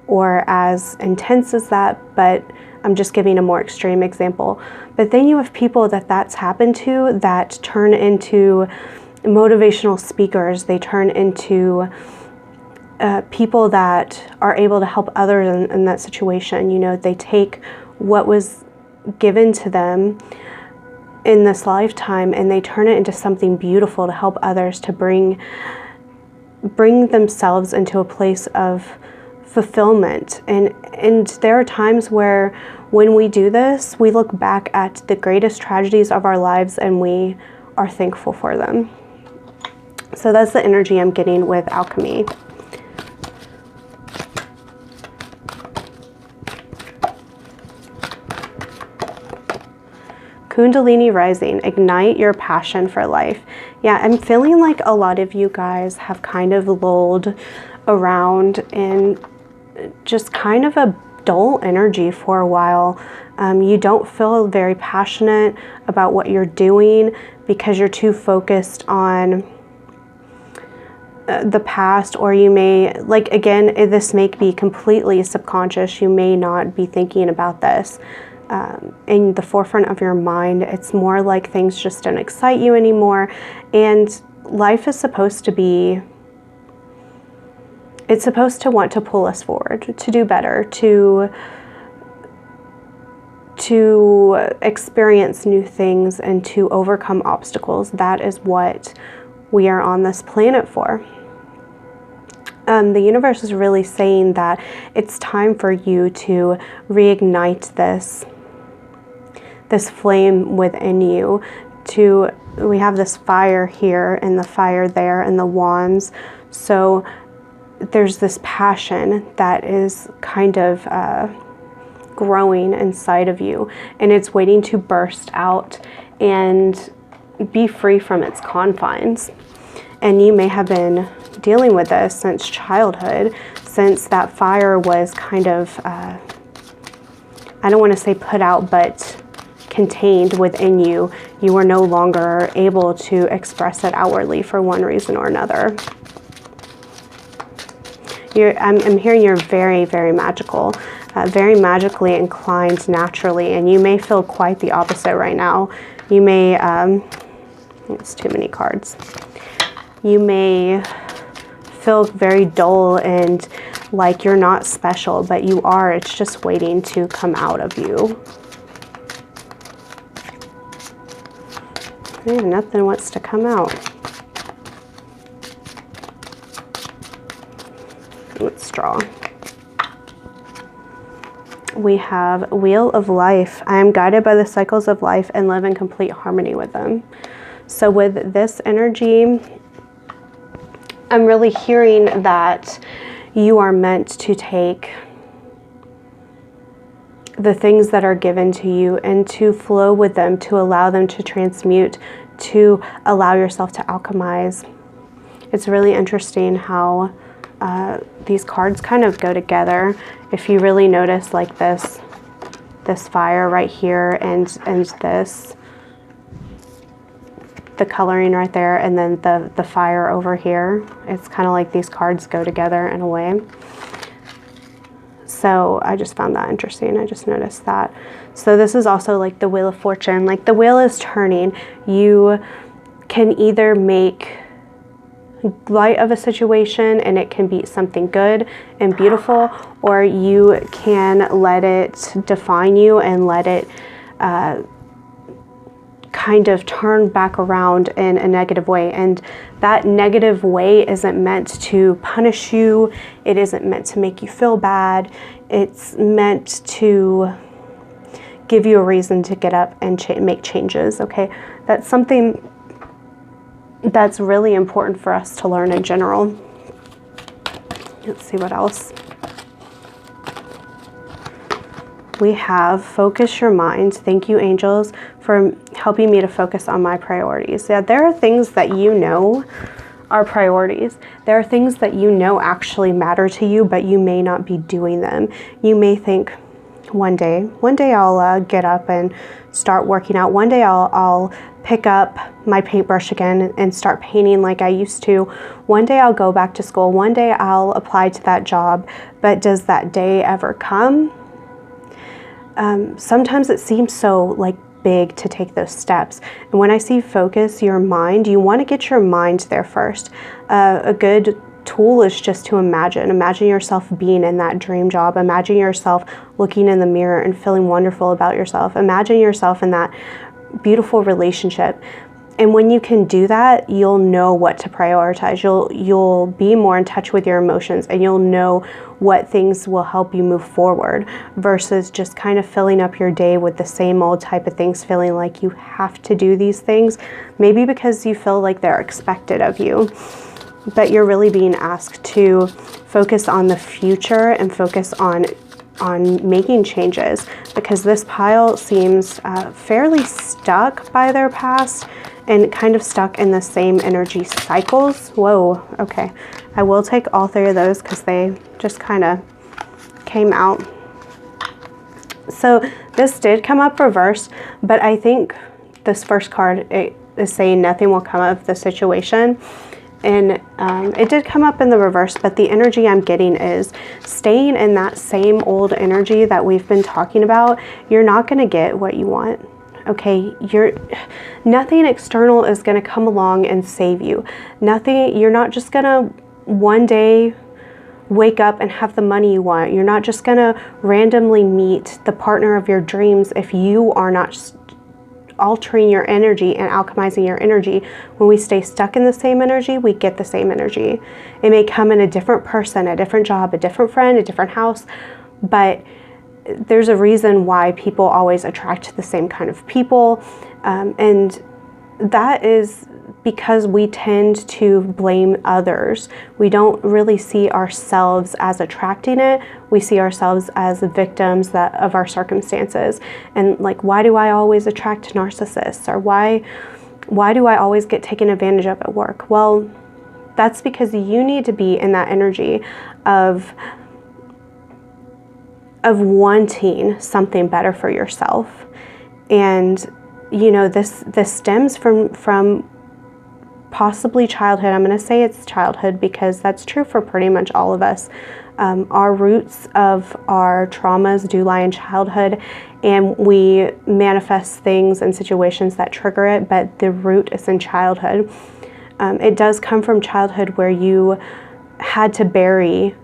or as intense as that, but I'm just giving a more extreme example. But then you have people that's happened to that turn into motivational speakers. They turn into people that are able to help others in that situation. You know, they take what was given to them in this lifetime and they turn it into something beautiful to help others, to bring themselves into a place of fulfillment. And there are times where when we do this, we look back at the greatest tragedies of our lives and we are thankful for them. So that's the energy I'm getting with alchemy. Kundalini rising, ignite your passion for life. Yeah, I'm feeling like a lot of you guys have kind of lulled around in just kind of a dull energy for a while. You don't feel very passionate about what you're doing because you're too focused on the past, or you may, like, again, this may be completely subconscious. You may not be thinking about this in the forefront of your mind. It's more like things just don't excite you anymore. And life is supposed to be, it's supposed to want to pull us forward, to do better, to experience new things and to overcome obstacles. That is what we are on this planet for. The universe is really saying that it's time for you to reignite this flame within you. We have this fire here and the fire there and the wands. So there's this passion that is kind of growing inside of you, and it's waiting to burst out and be free from its confines. And you may have been dealing with this since childhood, since that fire was kind of, I don't want to say put out, but contained within you. You were no longer able to express it outwardly for one reason or another. I'm hearing you're very, very magical, very magically inclined naturally, and you may feel quite the opposite right now. You may, it's too many cards. You may feel very dull and like you're not special, but you are. It's just waiting to come out of you. Yeah, nothing wants to come out. Let's draw. We have Wheel of Life. I am guided by the cycles of life and live in complete harmony with them. So with this energy, I'm really hearing that you are meant to take the things that are given to you and to flow with them, to allow them to transmute, to allow yourself to alchemize. It's really interesting how these cards kind of go together. If you really notice, like this fire right here and this, the coloring right there, and then the fire over here, it's kind of like these cards go together in a way. So I just found that interesting. I just noticed that. So this is also like the Wheel of Fortune. Like the wheel is turning. You can either make light of a situation and it can be something good and beautiful, or you can let it define you and let it kind of turn back around in a negative way. And that negative way isn't meant to punish you. It isn't meant to make you feel bad. It's meant to give you a reason to get up and make changes, okay? That's something that's really important for us to learn in general. Let's see what else. We have focus your mind. Thank you, angels, for helping me to focus on my priorities. Yeah, there are things that you know are priorities. There are things that you know actually matter to you, but you may not be doing them. You may think, one day I'll get up and start working out. One day I'll pick up my paintbrush again and start painting like I used to. One day I'll go back to school. One day I'll apply to that job. But does that day ever come? Sometimes it seems so like big to take those steps. And when I see focus your mind, you want to get your mind there first. A good tool is just to imagine yourself being in that dream job. Imagine yourself looking in the mirror and feeling wonderful about yourself. Imagine yourself in that beautiful relationship. And when you can do that, you'll know what to prioritize. You'll be more in touch with your emotions, and you'll know what things will help you move forward versus just kind of filling up your day with the same old type of things, feeling like you have to do these things, maybe because you feel like they're expected of you. But you're really being asked to focus on the future and focus on making changes, because this pile seems fairly stuck by their past and kind of stuck in the same energy cycles. Whoa, okay. I will take all three of those because they just kind of came out. So this did come up reversed, but I think this first card is saying nothing will come of the situation. And it did come up in the reverse, but the energy I'm getting is staying in that same old energy that we've been talking about. You're not going to get what you want. Okay, nothing external is going to come along and save you. You're not just going to one day wake up and have the money you want. You're not just going to randomly meet the partner of your dreams if you are not altering your energy and alchemizing your energy. When we stay stuck in the same energy, we get the same energy. It may come in a different person, a different job, a different friend, a different house, but there's a reason why people always attract the same kind of people, and that is because we tend to blame others. We don't really see ourselves as attracting it. We see ourselves as victims of our circumstances. And like, why do I always attract narcissists? Or why do I always get taken advantage of at work? Well, that's because you need to be in that energy of wanting something better for yourself. And you know, this stems from possibly childhood. I'm going to say it's childhood because that's true for pretty much all of us. Our roots of our traumas do lie in childhood, and we manifest things and situations that trigger it, but the root is in childhood. It does come from childhood where you had to bury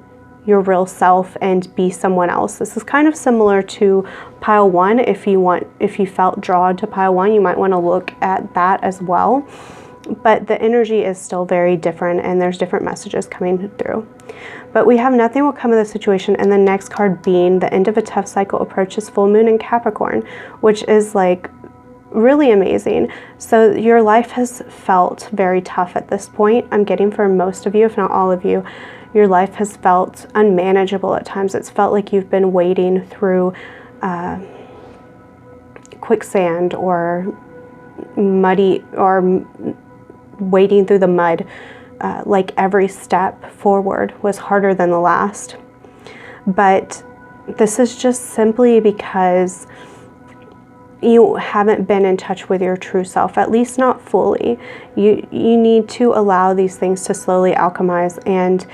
your real self and be someone else. This is kind of similar to pile one. If you felt drawn to pile one, you might want to look at that as well. But the energy is still very different, and there's different messages coming through. But we have nothing will come of the situation, and the next card being the end of a tough cycle approaches full moon in Capricorn, which is like really amazing. So your life has felt very tough at this point. I'm getting for most of you, if not all of you, your life has felt unmanageable at times. It's felt like you've been wading through quicksand or muddy, or wading through the mud. Like every step forward was harder than the last. But this is just simply because you haven't been in touch with your true self, at least not fully. You need to allow these things to slowly alchemize, and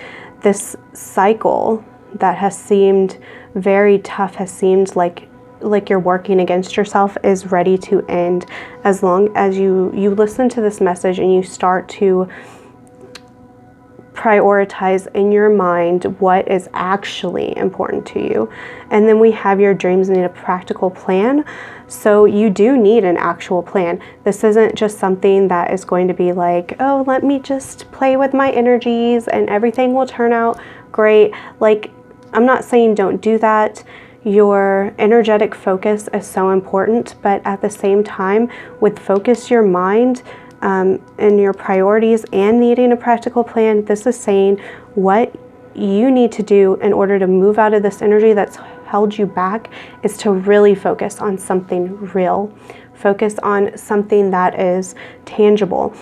this cycle that has seemed very tough has seemed, like you're working against yourself, is ready to end, as long as you listen to this message and you start to prioritize in your mind what is actually important to you. And then we have your dreams need a practical plan. So you do need an actual plan. This isn't just something that is going to be like, oh, let me just play with my energies and everything will turn out great. Like, I'm not saying don't do that. Your energetic focus is so important, but at the same time, with focus your mind and your priorities and needing a practical plan, this is saying what you need to do in order to move out of this energy that's held you back is to really focus on something real. Focus on something that is tangible.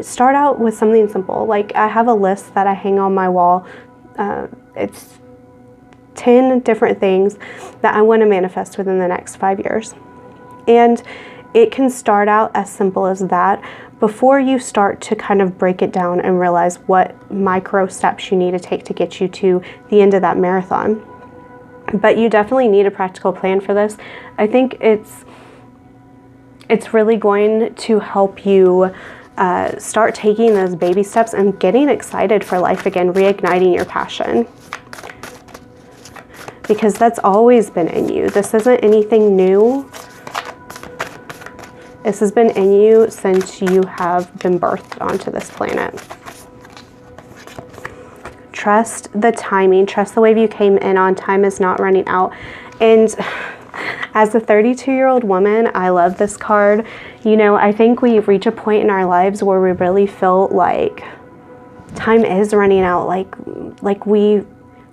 Start out with something simple. Like, I have a list that I hang on my wall. It's 10 different things that I want to manifest within the next 5 years. And it can start out as simple as that before you start to kind of break it down and realize what micro steps you need to take to get you to the end of that marathon. But you definitely need a practical plan for this. I think it's really going to help you start taking those baby steps and getting excited for life again, reigniting your passion. Because that's always been in you. This isn't anything new. This has been in you since you have been birthed onto this planet. Trust the timing. Trust the wave you came in on. Time is not running out. And as a 32-year-old woman, I love this card. You know, I think we reach a point in our lives where we really feel like time is running out. Like we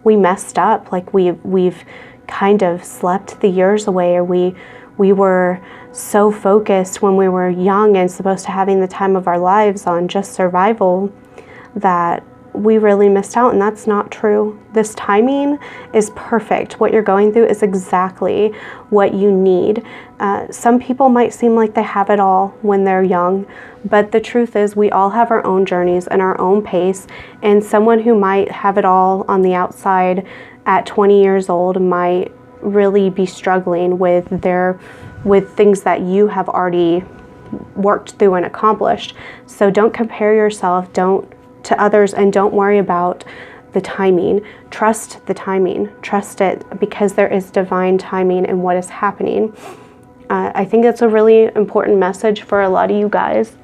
messed up, like we've kind of slept the years away, or we were so focused when we were young and supposed to having the time of our lives on just survival that we really missed out, and that's not true. This timing is perfect. What you're going through is exactly what you need. Some people might seem like they have it all when they're young, but the truth is we all have our own journeys and our own pace, and someone who might have it all on the outside at 20 years old might really be struggling with things that you have already worked through and accomplished. So don't compare yourself to others, and don't worry about the timing. Trust the timing. Trust it, because there is divine timing in what is happening. I think that's a really important message for a lot of you guys.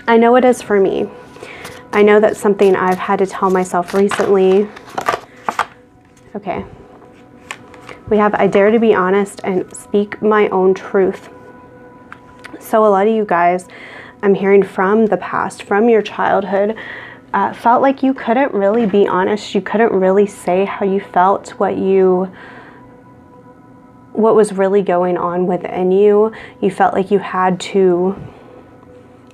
I know it is for me. I know that's something I've had to tell myself recently. Okay. We have, I dare to be honest and speak my own truth. So a lot of you guys, I'm hearing from the past, from your childhood, felt like you couldn't really be honest. You couldn't really say how you felt, what was really going on within you. You felt like you had to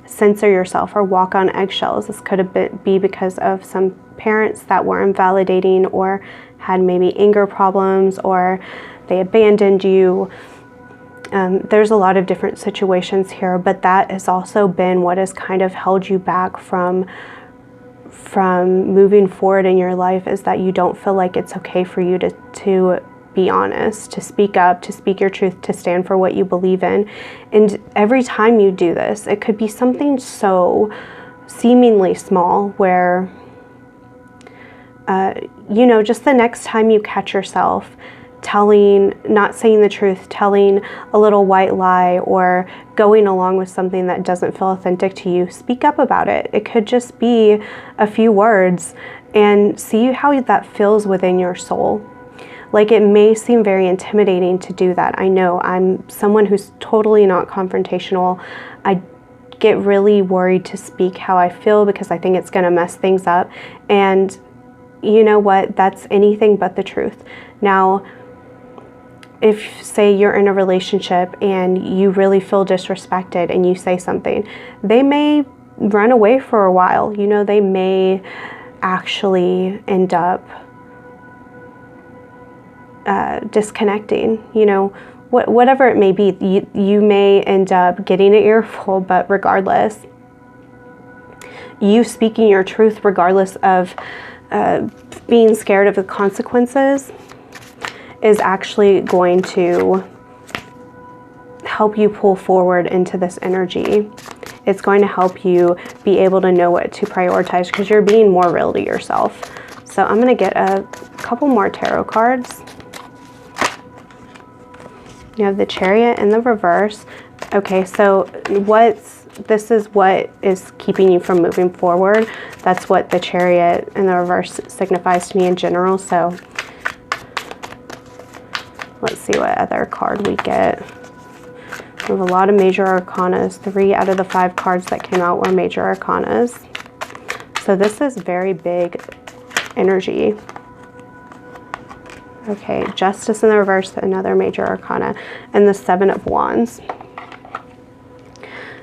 censor yourself or walk on eggshells. This could be because of some parents that were invalidating, or had maybe anger problems, or they abandoned you. There's a lot of different situations here, but that has also been what has kind of held you back from moving forward in your life, is that you don't feel like it's okay for you to be honest, to speak up, to speak your truth, to stand for what you believe in. And every time you do this, it could be something so seemingly small where, just the next time you catch yourself not saying the truth, telling a little white lie, or going along with something that doesn't feel authentic to you, speak up about it. It could just be a few words, and see how that feels within your soul. Like, it may seem very intimidating to do that. I know I'm someone who's totally not confrontational. I get really worried to speak how I feel because I think it's going to mess things up. And you know what? That's anything but the truth. Now, if, say, you're in a relationship and you really feel disrespected and you say something, they may run away for a while. They may actually end up disconnecting, whatever it may be. You may end up getting an earful, but regardless, you speaking your truth, regardless of being scared of the consequences is actually going to help you pull forward into this energy. It's going to help you be able to know what to prioritize because you're being more real to yourself. So I'm going to get a couple more tarot cards. You have the Chariot in the reverse. Okay, so this is what is keeping you from moving forward. That's what the Chariot in the reverse signifies to me in general. So let's see what other card we get. We have a lot of major arcanas. 3 out of the 5 cards that came out were major arcanas. So this is very big energy. Okay, Justice in the reverse, another major arcana, and the 7 of Wands.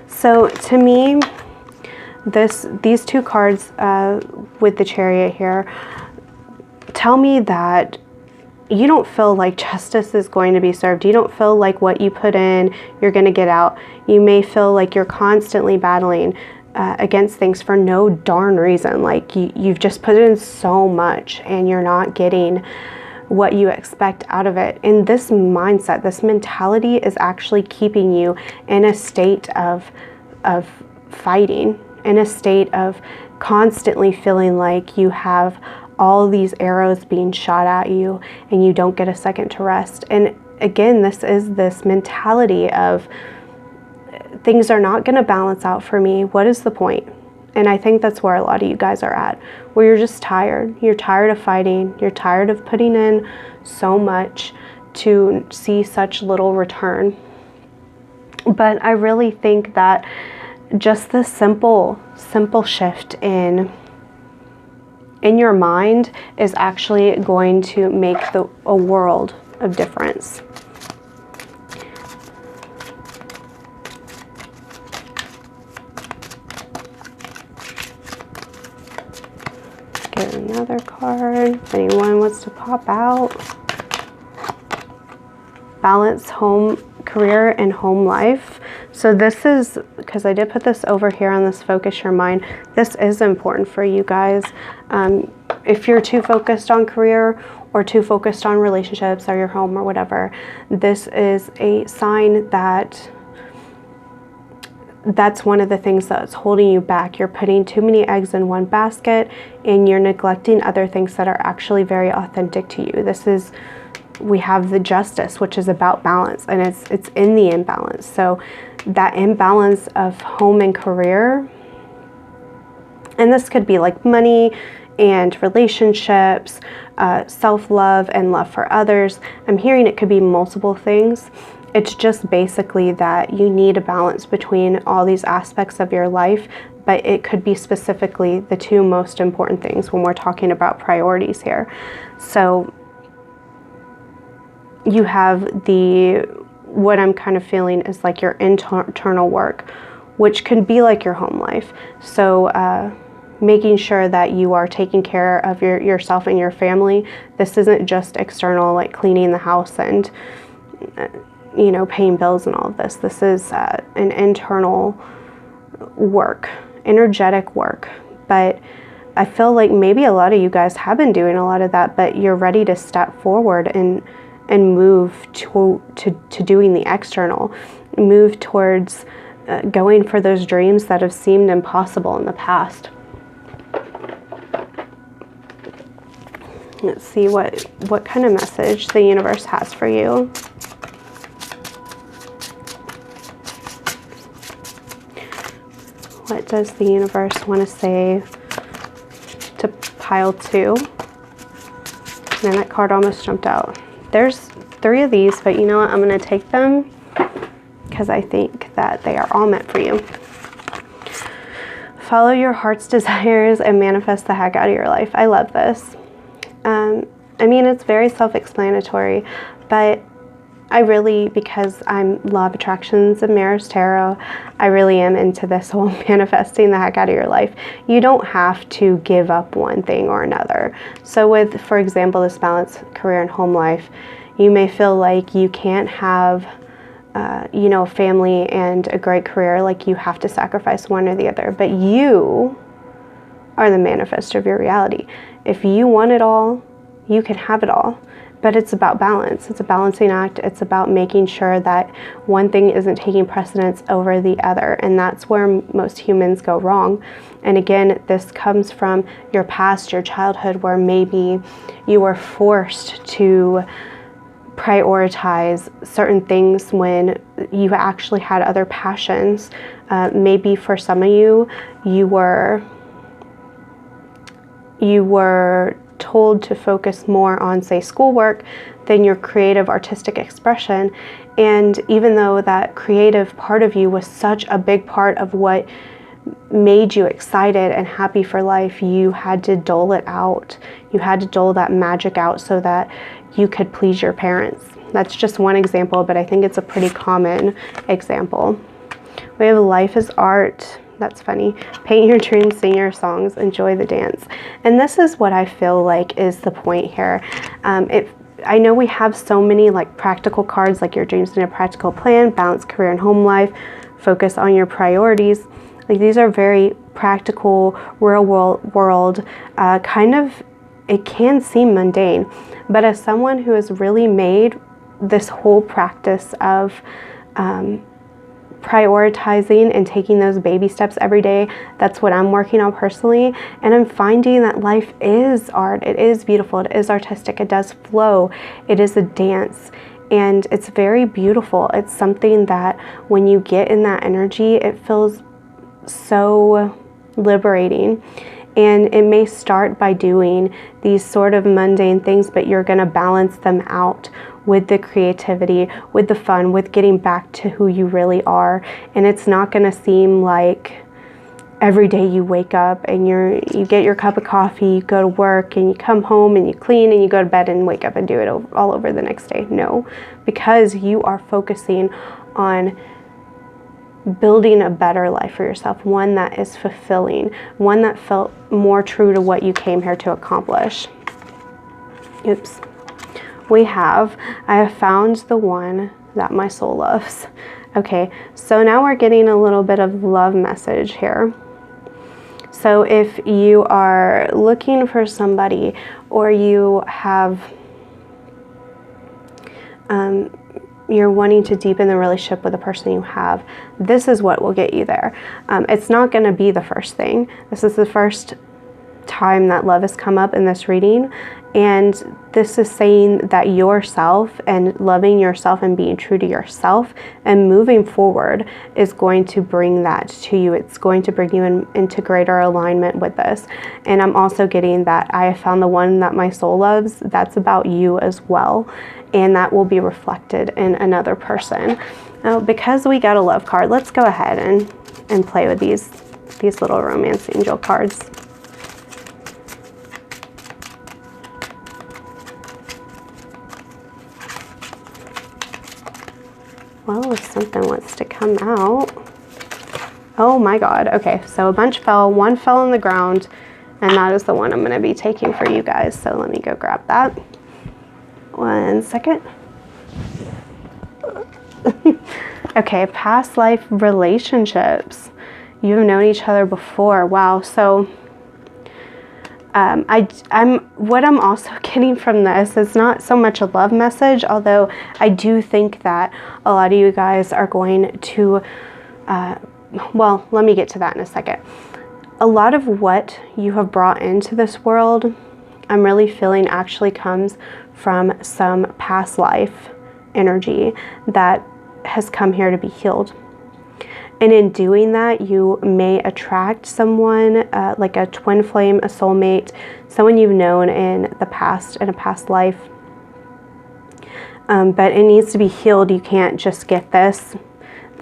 So to me, these 2 cards with the Chariot here tell me that you don't feel like justice is going to be served. You don't feel like what you put in, you're going to get out. You may feel like you're constantly battling against things for no darn reason. Like you've just put in so much and you're not getting what you expect out of it. And this mindset, this mentality is actually keeping you in a state of fighting, in a state of constantly feeling like you have all these arrows being shot at you and you don't get a second to rest. And again, this is this mentality of things are not going to balance out for me. What is the point? And I think that's where a lot of you guys are at, where you're just tired. You're tired of fighting. You're tired of putting in so much to see such little return. But I really think that just this simple shift in your mind is actually going to make a world of difference. Get another card if anyone wants to pop out. Balance home, career, and home life. So this is, because I did put this over here on this focus your mind, this is important for you guys. If you're too focused on career or too focused on relationships or your home or whatever, this is a sign that that's one of the things that's holding you back. You're putting too many eggs in one basket and you're neglecting other things that are actually very authentic to you. We have the Justice, which is about balance, and it's in the imbalance. So that imbalance of home and career, and this could be like money and relationships, self-love and love for others. I'm hearing it could be multiple things. It's just basically that you need a balance between all these aspects of your life, but it could be specifically the 2 most important things when we're talking about priorities here. So you have what I'm kind of feeling is like your internal work, which can be like your home life. So making sure that you are taking care of yourself and your family. This isn't just external, like cleaning the house and paying bills and all of this. This is an internal work, energetic work. But I feel like maybe a lot of you guys have been doing a lot of that, but you're ready to step forward and move to doing the external, move towards going for those dreams that have seemed impossible in the past. Let's see what kind of message the universe has for you. What does the universe want to say to pile 2? And that card almost jumped out. There's 3 of these, but you know what? I'm going to take them because I think that they are all meant for you. Follow your heart's desires and manifest the heck out of your life. I love this. I mean, it's very self-explanatory, but I really, because I'm Law of Attractions and Mirrors Tarot, I really am into this whole manifesting the heck out of your life. You don't have to give up one thing or another. So with, for example, this balance, career and home life, you may feel like you can't have, a family and a great career, like you have to sacrifice one or the other, but you are the manifestor of your reality. if you want it all, you can have it all. But it's about balance. It's a balancing act. It's about making sure that one thing isn't taking precedence over the other. And that's where most humans go wrong. And again, this comes from your past, your childhood, where maybe you were forced to prioritize certain things when you actually had other passions. Maybe for some of you, you were told to focus more on, say, schoolwork than your creative artistic expression. And even though that creative part of you was such a big part of what made you excited and happy for life, you had to dole it out. You had to dole that magic out so that you could please your parents. That's just one example, but I think it's a pretty common example. We have life is art. That's funny. Paint your dreams, sing your songs, enjoy the dance. And this is what I feel like is the point here. I know we have so many like practical cards, like your dreams in a practical plan, balance career and home life, focus on your priorities. Like these are very practical, real world, kind of, it can seem mundane. But as someone who has really made this whole practice of prioritizing and taking those baby steps every day, that's what I'm working on personally. And I'm finding that life is art. It is beautiful. It is artistic. It does flow. It is a dance. And it's very beautiful. It's something that when you get in that energy, it feels so liberating. And it may start by doing these sort of mundane things, but you're going to balance them out with the creativity, with the fun, with getting back to who you really are. And it's not going to seem like every day you wake up and you get your cup of coffee, you go to work and you come home and you clean and you go to bed and wake up and do it all over the next day. No, because you are focusing on building a better life for yourself, one that is fulfilling, one that felt more true to what you came here to accomplish. Oops. I have found the one that my soul loves. Okay, so now we're getting a little bit of love message here. So if you are looking for somebody, or you have you're wanting to deepen the relationship with the person you have, this is what will get you there. It's not going to be the first thing. This is the first time that love has come up in this reading, and this is saying that yourself and loving yourself and being true to yourself and moving forward is going to bring that to you. It's going to bring you into greater alignment with this. And I'm also getting that I have found the one that my soul loves. That's about you as well, and that will be reflected in another person. Now, because we got a love card, let's go ahead and play with these little romance angel cards. Well, if something wants to come out. Oh my God. Okay, so a bunch fell, one fell on the ground, and that is the one I'm going to be taking for you guys. So let me go grab that. 1 second. Okay, past life relationships. You've known each other before. Wow. So what I'm also getting from this is not so much a love message, although I do think that a lot of you guys are going to, well, let me get to that in a second. A lot of what you have brought into this world, I'm really feeling actually comes from some past life energy that has come here to be healed. And in doing that, you may attract someone like a twin flame, a soulmate, someone you've known in the past, in a past life. But it needs to be healed. You can't just get this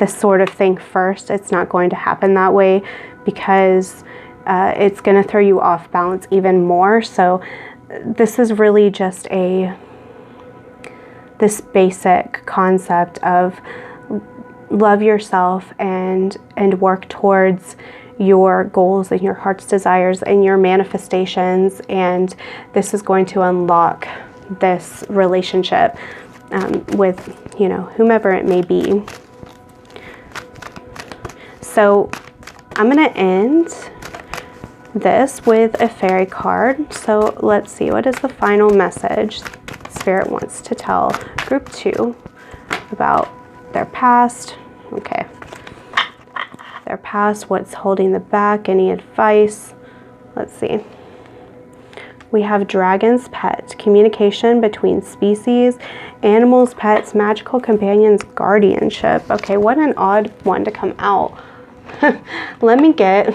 sort of thing first. It's not going to happen that way, because it's going to throw you off balance even more. So this is really just this basic concept of love yourself and work towards your goals and your heart's desires and your manifestations. And this is going to unlock this relationship with, whomever it may be. So I'm going to end this with a fairy card. So let's see, what is the final message Spirit wants to tell group 2 about their past? Okay. Their past, what's holding them back, any advice? Let's see. We have dragon's pet, communication between species, animals, pets, magical companions, guardianship. Okay, what an odd one to come out. Let me get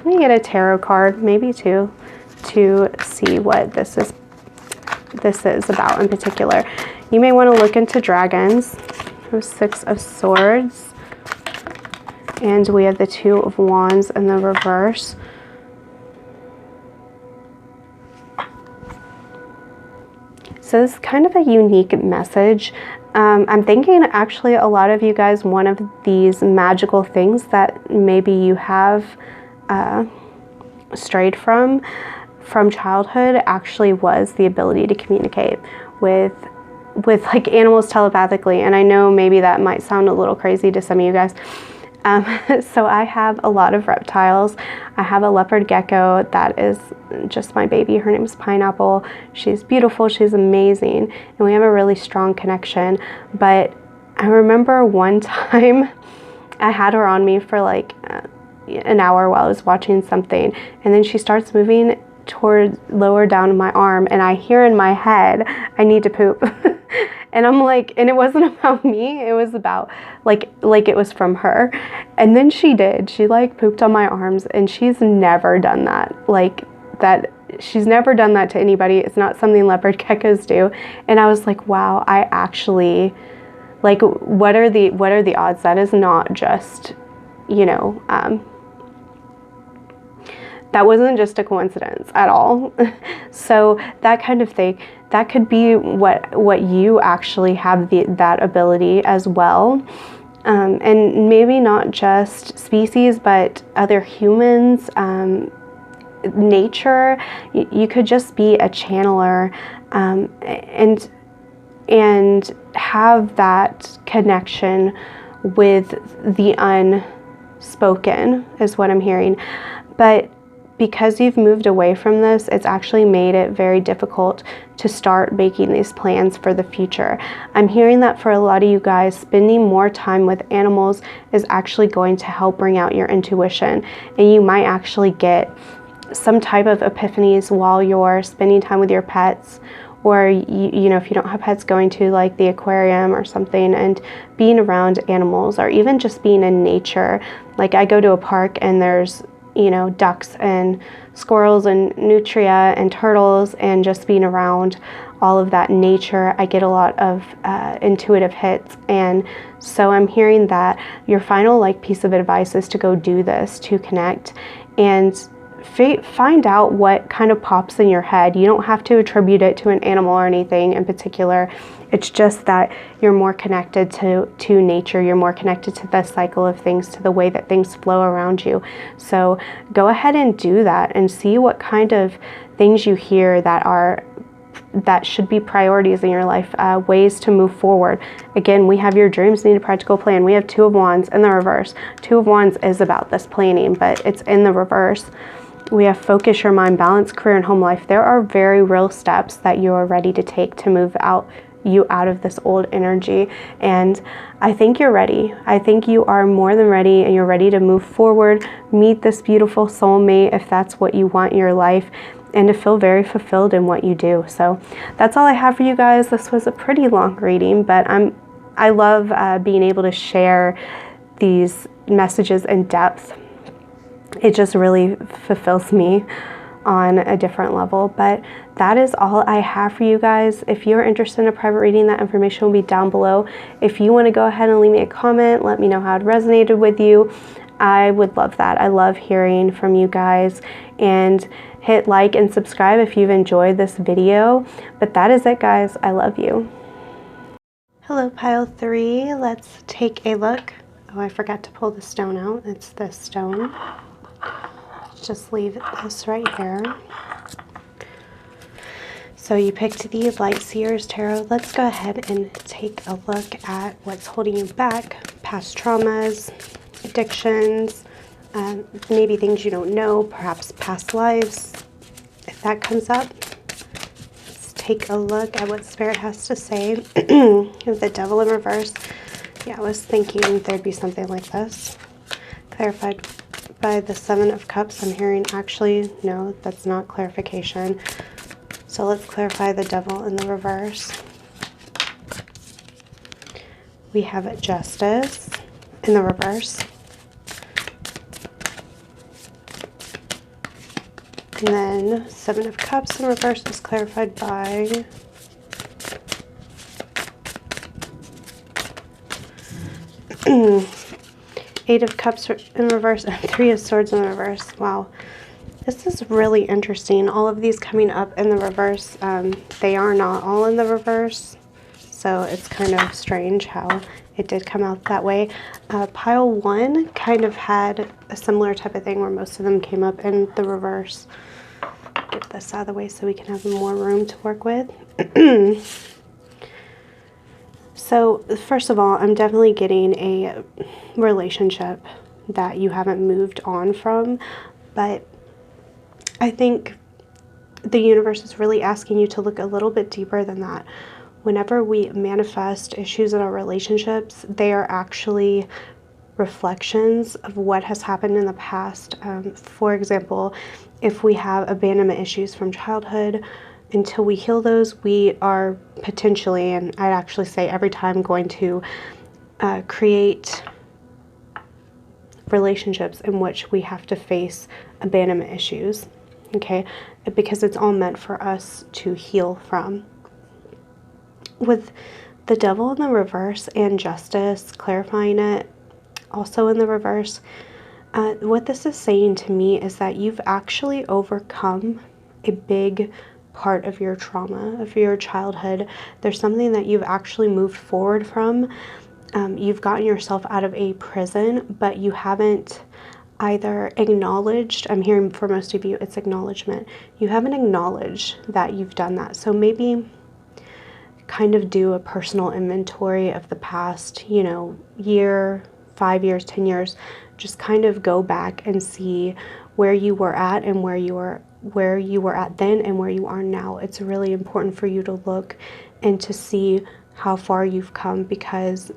a tarot card, maybe two, to see what this is about in particular. You may want to look into dragons. We have 6 of Swords, and we have the 2 of Wands in the reverse. So this is kind of a unique message. I'm thinking actually a lot of you guys, one of these magical things that maybe you have strayed from childhood actually was the ability to communicate with like animals telepathically. And I know maybe that might sound a little crazy to some of you guys. So I have a lot of reptiles. I have a leopard gecko that is just my baby. Her name is Pineapple. She's beautiful. She's amazing. And we have a really strong connection. But I remember one time I had her on me for like an hour while I was watching something. And then she starts moving toward lower down my arm. And I hear in my head, I need to poop. And I'm like, and it wasn't about me, it was about like it was from her. And then she did. She like pooped on my arms, and she's never done that. Like that, she's never done that to anybody. It's not something leopard geckos do. And I was like, wow, I actually, like, what are the odds? That is not just, you know, that wasn't just a coincidence at all. So that kind of thing, that could be what you actually have that ability as well. And maybe not just species, but other humans, nature. You could just be a channeler, and have that connection with the unspoken is what I'm hearing. But because you've moved away from this, it's actually made it very difficult to start making these plans for the future. I'm hearing that for a lot of you guys, spending more time with animals is actually going to help bring out your intuition. And you might actually get some type of epiphanies while you're spending time with your pets. Or, you know, if you don't have pets, going to like the aquarium or something and being around animals, or even just being in nature. Like I go to a park and there's, you know, ducks and squirrels and nutria and turtles, and just being around all of that nature, I get a lot of intuitive hits. And so I'm hearing that your final like piece of advice is to go do this, to connect and find out what kind of pops in your head. You don't have to attribute it to an animal or anything in particular. It's just that you're more connected to nature. You're more connected to the cycle of things, to the way that things flow around you. So go ahead and do that and see what kind of things you hear that should be priorities in your life, ways to move forward. Again, we have your dreams need a practical plan. We have 2 of Wands in the reverse. 2 of Wands is about this planning, but it's in the reverse. We have focus your mind, balance career and home life. There are very real steps that you are ready to take to move you out of this old energy. And I think you're ready. I think you are more than ready, and you're ready to move forward, meet this beautiful soulmate if that's what you want in your life, and to feel very fulfilled in what you do. So that's all I have for you guys. This was a pretty long reading, but I love being able to share these messages in depth. It just really fulfills me on a different level. But that is all I have for you guys. If you're interested in a private reading, that information will be down below. If you want to go ahead and leave me a comment, let me know how it resonated with you. I would love that. I love hearing from you guys. And hit like and subscribe if you've enjoyed this video. But that is it, guys. I love you. Hello, pile 3. Let's take a look. Oh, I forgot to pull the stone out. It's this stone. Just leave this right here. So you picked the Light Seers Tarot. Let's go ahead and take a look at what's holding you back. Past traumas, addictions, maybe things you don't know, perhaps past lives, if that comes up. Let's take a look at what Spirit has to say. The Devil in reverse. Yeah, I was thinking there'd be something like this. Clarified by the Seven of Cups. I'm hearing, actually, no, that's not clarification. So let's clarify the Devil in the reverse. We have Justice in the reverse. And then Seven of Cups in reverse is clarified by Eight of Cups in reverse and Three of Swords in reverse. Wow. This is really interesting. All of these coming up in the reverse. They are not all in the reverse. So it's kind of strange how it did come out that way. Pile 1 kind of had a similar type of thing where most of them came up in the reverse. Get this out of the way so we can have more room to work with. So first of all, I'm definitely getting a relationship that you haven't moved on from, but I think the universe is really asking you to look a little bit deeper than that. Whenever we manifest issues in our relationships, they are actually reflections of what has happened in the past. For example, if we have abandonment issues from childhood, until we heal those, we are potentially, and I'd actually say every time, going to create relationships in which we have to face abandonment issues, okay? Because it's all meant for us to heal from. With the Devil in the reverse and Justice, clarifying it, also in the reverse, what this is saying to me is that you've actually overcome a big part of your trauma, of your childhood. There's something that you've actually moved forward from. You've gotten yourself out of a prison, but you haven't either acknowledged, I'm hearing for most of you, it's acknowledgement. You haven't acknowledged that you've done that. So maybe kind of do a personal inventory of the past, you know, year, 5 years, 10 years. Just kind of go back and see where you were at and where you were at then and where you are now. It's really important for you to look and to see how far you've come, because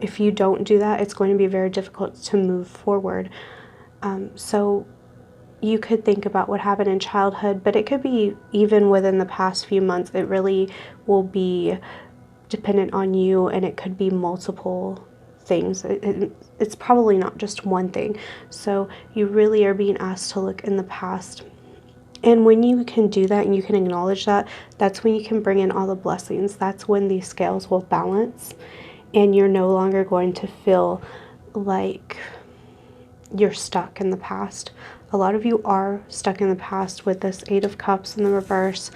if you don't do that, it's going to be very difficult to move forward. So you could think about what happened in childhood, but it could be even within the past few months. It really will be dependent on you, and it could be multiple things. It's probably not just one thing. So you really are being asked to look in the past. And when you can do that and you can acknowledge that, that's when you can bring in all the blessings. That's when these scales will balance, and you're no longer going to feel like you're stuck in the past. A lot of you are stuck in the past with this Eight of Cups in the reverse,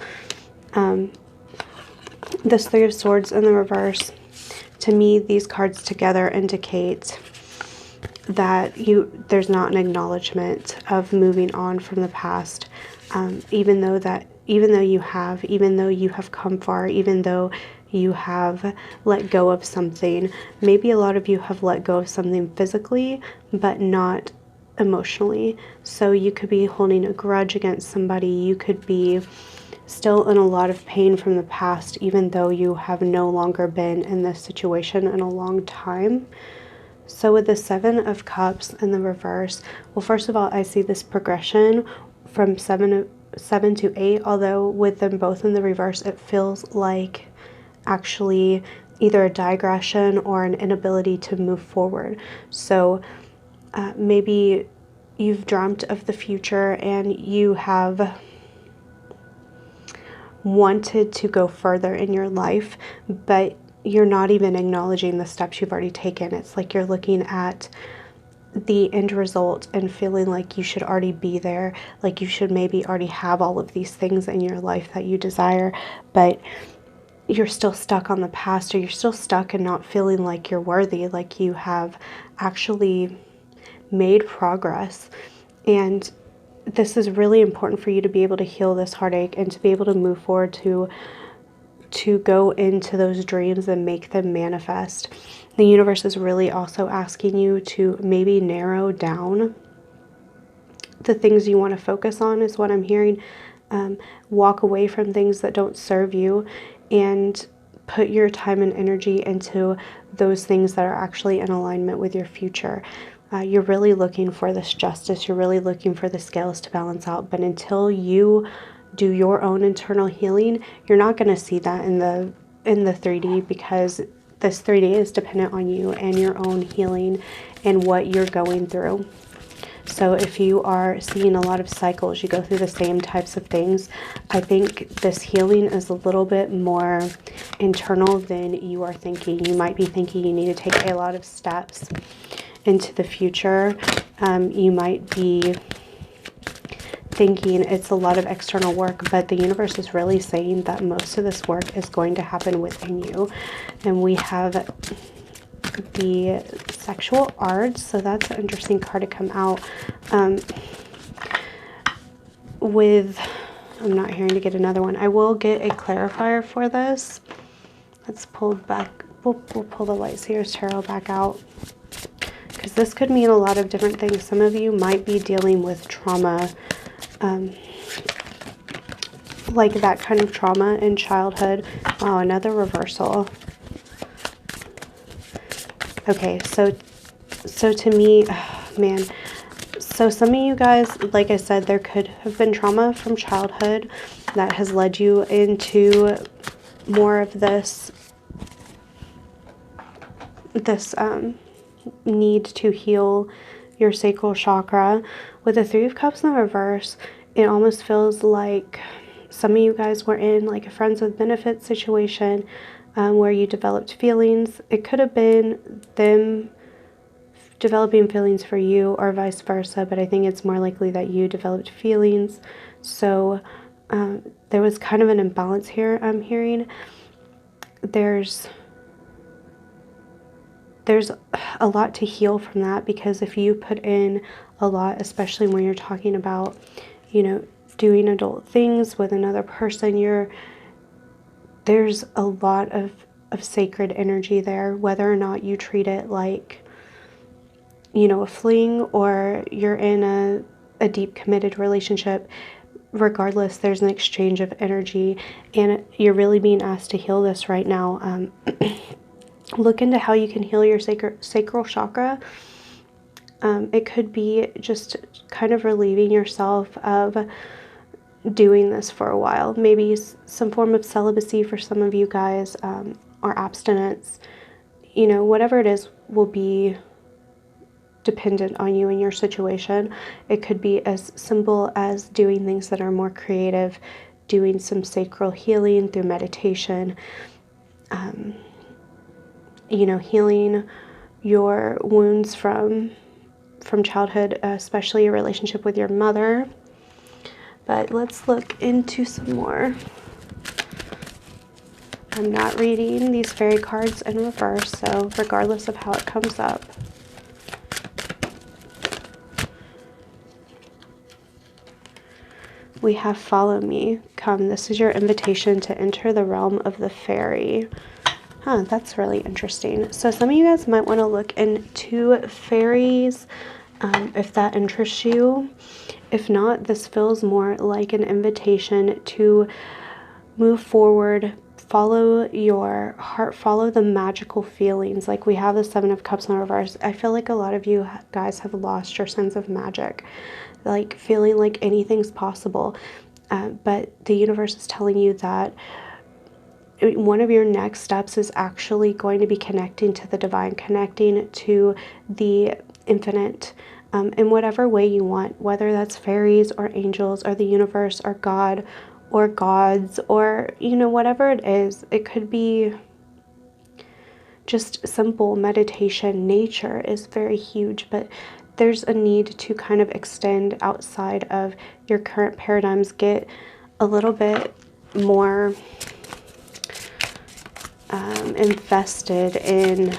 this Three of Swords in the reverse. To me, these cards together indicate that there's not an acknowledgement of moving on from the past, even though you have come far, even though you have let go of something. Maybe a lot of you have let go of something physically, but not emotionally. So you could be holding a grudge against somebody. You could be still in a lot of pain from the past, even though you have no longer been in this situation in a long time. So with the Seven of Cups in the reverse, well, first of all, I see this progression from 7 to 8, although with them both in the reverse, it feels like actually either a digression or an inability to move forward. So maybe you've dreamt of the future and you have wanted to go further in your life, but you're not even acknowledging the steps you've already taken. It's like you're looking at the end result and feeling like you should already be there, like you should maybe already have all of these things in your life that you desire, but you're still stuck on the past, or you're still stuck and not feeling like you're worthy, like you have actually made progress. And this is really important for you to be able to heal this heartache and to be able to move forward, to go into those dreams and make them manifest. The universe is really also asking you to maybe narrow down the things you want to focus on is what I'm hearing. Walk away from things that don't serve you and put your time and energy into those things that are actually in alignment with your future. You're really looking for this justice. You're really looking for the scales to balance out. But until you do your own internal healing, you're not going to see that in the 3D, because this 3D is dependent on you and your own healing and what you're going through. So if you are seeing a lot of cycles, you go through the same types of things, I think this healing is a little bit more internal than you are thinking. You might be thinking you need to take a lot of steps into the future. You might be thinking it's a lot of external work, but the universe is really saying that most of this work is going to happen within you. And we have the sexual arts, so that's an interesting card to come out. I'm not hearing to get another one. I will get a clarifier for this. Let's pull back. We'll pull the Light Seers Tarot back out, because this could mean a lot of different things. Some of you might be dealing with trauma, like that kind of trauma in childhood. Oh, another reversal. Okay, so to me, oh, man, so some of you guys, like I said, there could have been trauma from childhood that has led you into more of this need to heal your sacral chakra. With the Three of Cups in the reverse, it almost feels like some of you guys were in like a friends with benefits situation, where you developed feelings. It could have been them developing feelings for you or vice versa, but I think it's more likely that you developed feelings. So there was kind of an imbalance here, I'm hearing. There's a lot to heal from that, because if you put in a lot, especially when you're talking about, you know, doing adult things with another person, there's a lot of sacred energy there, whether or not you treat it like, you know, a fling, or you're in a deep committed relationship. Regardless, there's an exchange of energy, and you're really being asked to heal this right now. Look into how you can heal your sacral chakra. It could be just kind of relieving yourself of doing this for a while. Maybe some form of celibacy for some of you guys, or abstinence. You know, whatever it is will be dependent on you and your situation. It could be as simple as doing things that are more creative, doing some sacral healing through meditation, you know, healing your wounds from childhood, especially your relationship with your mother. But let's look into some more. I'm not reading these fairy cards in reverse, so regardless of how it comes up. We have follow me, come. This is your invitation to enter the realm of the fairy. Huh, that's really interesting. So some of you guys might want to look into fairies, if that interests you. If not, this feels more like an invitation to move forward, follow your heart, follow the magical feelings. Like we have the Seven of Cups in reverse. I feel like a lot of you guys have lost your sense of magic, like feeling like anything's possible. But the universe is telling you that one of your next steps is actually going to be connecting to the divine, connecting to the infinite, in whatever way you want, whether that's fairies or angels or the universe or God or gods, or, you know, whatever it is. It could be just simple meditation. Nature is very huge, but there's a need to kind of extend outside of your current paradigms, get a little bit more invested in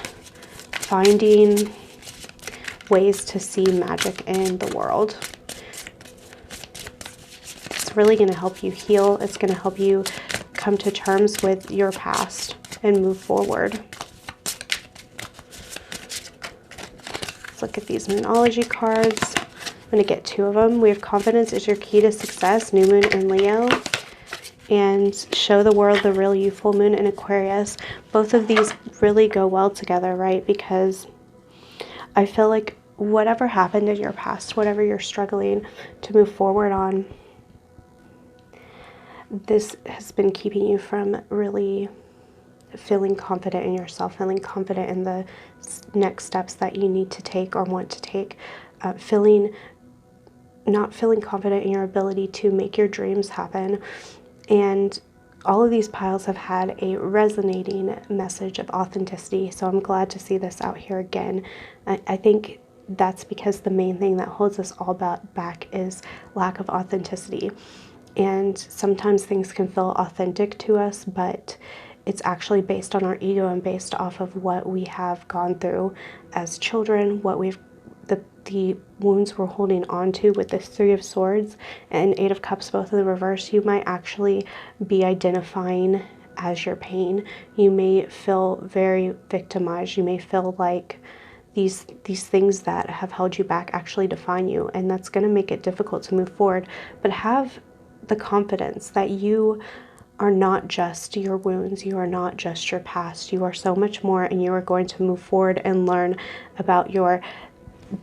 finding ways to see magic in the world. It's really going to help you heal. It's going to help you come to terms with your past and move forward. Let's look at these Moonology cards. going to get 2 of them. We have confidence is your key to success, new moon in Leo. And show the world the real you, full moon in Aquarius. Both of these really go well together, right? Because I feel like whatever happened in your past, whatever you're struggling to move forward on, this has been keeping you from really feeling confident in yourself, feeling confident in the next steps that you need to take or want to take, not feeling confident in your ability to make your dreams happen. And all of these piles have had a resonating message of authenticity. So I'm glad to see this out here again. I think that's because the main thing that holds us all back is lack of authenticity. And sometimes things can feel authentic to us, but it's actually based on our ego and based off of what we have gone through as children, what the wounds we're holding on to with this 3 of Swords and 8 of Cups, both in the reverse. You might actually be identifying as your pain. You may feel very victimized. You may feel like these things that have held you back actually define you, and that's going to make it difficult to move forward. But have the confidence that you are not just your wounds, you are not just your past, you are so much more, and you are going to move forward and learn about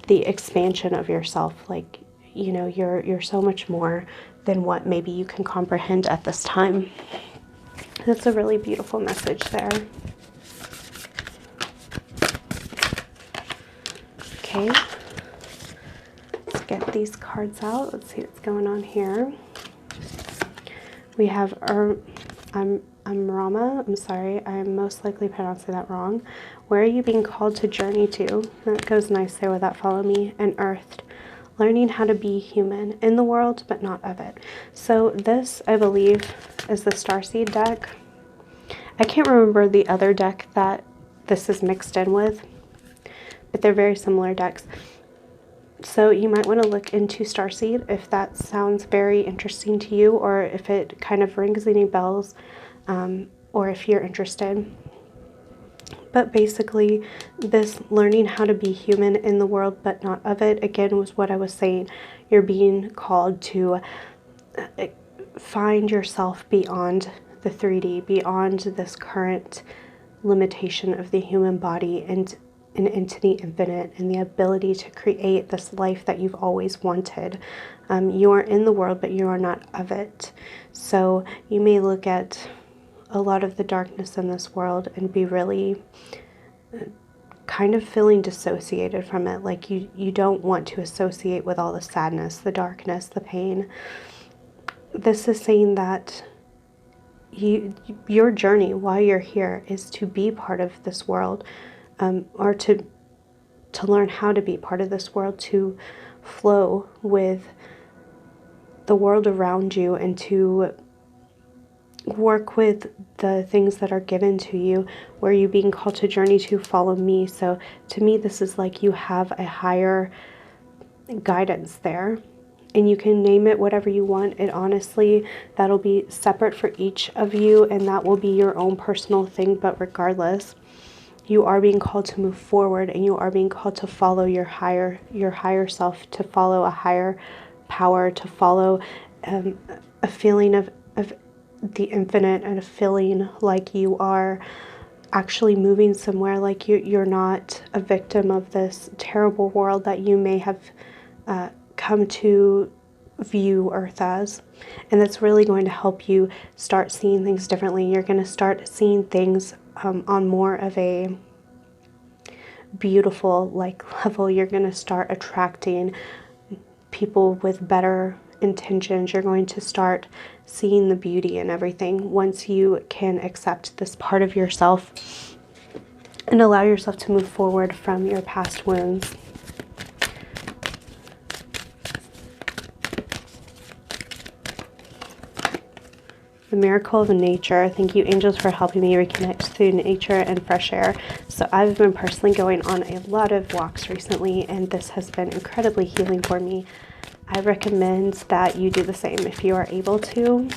the expansion of yourself. Like, you know, you're so much more than what maybe you can comprehend at this time. That's a really beautiful message there. Okay, let's get these cards out. Let's see what's going on here. We have Rama. I'm sorry, I'm most likely pronouncing that wrong. Where are you being called to journey to? That goes nice there with that follow me. And Earthed. Learning how to be human in the world, but not of it. So this, I believe, is the Starseed deck. I can't remember the other deck that this is mixed in with, but they're very similar decks. So you might want to look into Starseed if that sounds very interesting to you, or if it kind of rings any bells, or if you're interested. But basically, this learning how to be human in the world but not of it, again, was what I was saying. You're being called to find yourself beyond the 3D, beyond this current limitation of the human body, and into the infinite and the ability to create this life that you've always wanted. You are in the world, but you are not of it. So you may look at a lot of the darkness in this world and be really kind of feeling dissociated from it. Like you don't want to associate with all the sadness, the darkness, the pain. This is saying that your journey while you're here is to be part of this world, or to learn how to be part of this world, to flow with the world around you, and to work with the things that are given to you. Where you're being called to journey to, follow me. So to me, this is like you have a higher guidance there, and you can name it whatever you want. It honestly, that'll be separate for each of you, and that will be your own personal thing. But regardless, you are being called to move forward, and you are being called to follow your higher self, to follow a higher power, to follow a feeling of the infinite, and a feeling like you are actually moving somewhere, like you're not a victim of this terrible world that you may have come to view Earth as. And that's really going to help you start seeing things differently. You're going to start seeing things on more of a beautiful level. You're going to start attracting people with better intentions. You're going to start seeing the beauty in everything once you can accept this part of yourself and allow yourself to move forward from your past wounds. The miracle of nature. Thank you, angels, for helping me reconnect through nature and fresh air. So I've been personally going on a lot of walks recently, and this has been incredibly healing for me. I recommend that you do the same if you are able to.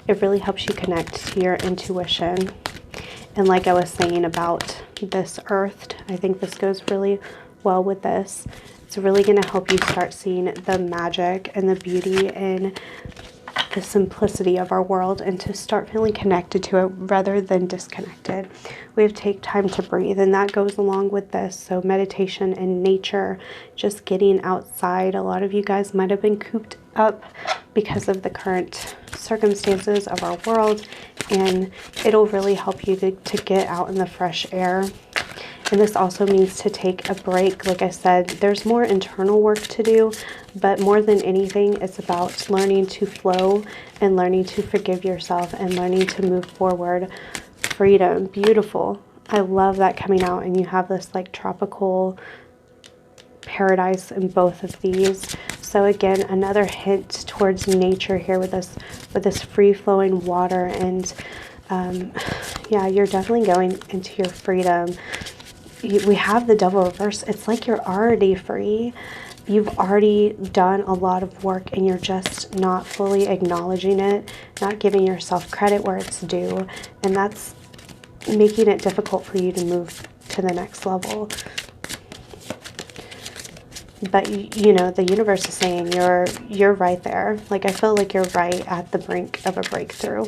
It really helps you connect to your intuition. And like I was saying about this Earthed, I think this goes really well with this. It's really going to help you start seeing the magic and the beauty and the simplicity of our world, and to start feeling connected to it rather than disconnected. We have to take time to breathe, and that goes along with this. So meditation and nature, just getting outside. A lot of you guys might have been cooped up because of the current circumstances of our world, and it'll really help you to get out in the fresh air. And this also means to take a break. Like I said, there's more internal work to do, but more than anything, it's about learning to flow and learning to forgive yourself and learning to move forward. Freedom, beautiful. I love that coming out, and you have this like tropical paradise in both of these. So again, another hint towards nature here with this free-flowing water, and yeah, you're definitely going into your freedom. We have the Devil reverse. It's like you're already free. You've already done a lot of work, and you're just not fully acknowledging it, not giving yourself credit where it's due, and that's making it difficult for you to move to the next level. But you know, the universe is saying you're right there. Like, I feel like you're right at the brink of a breakthrough.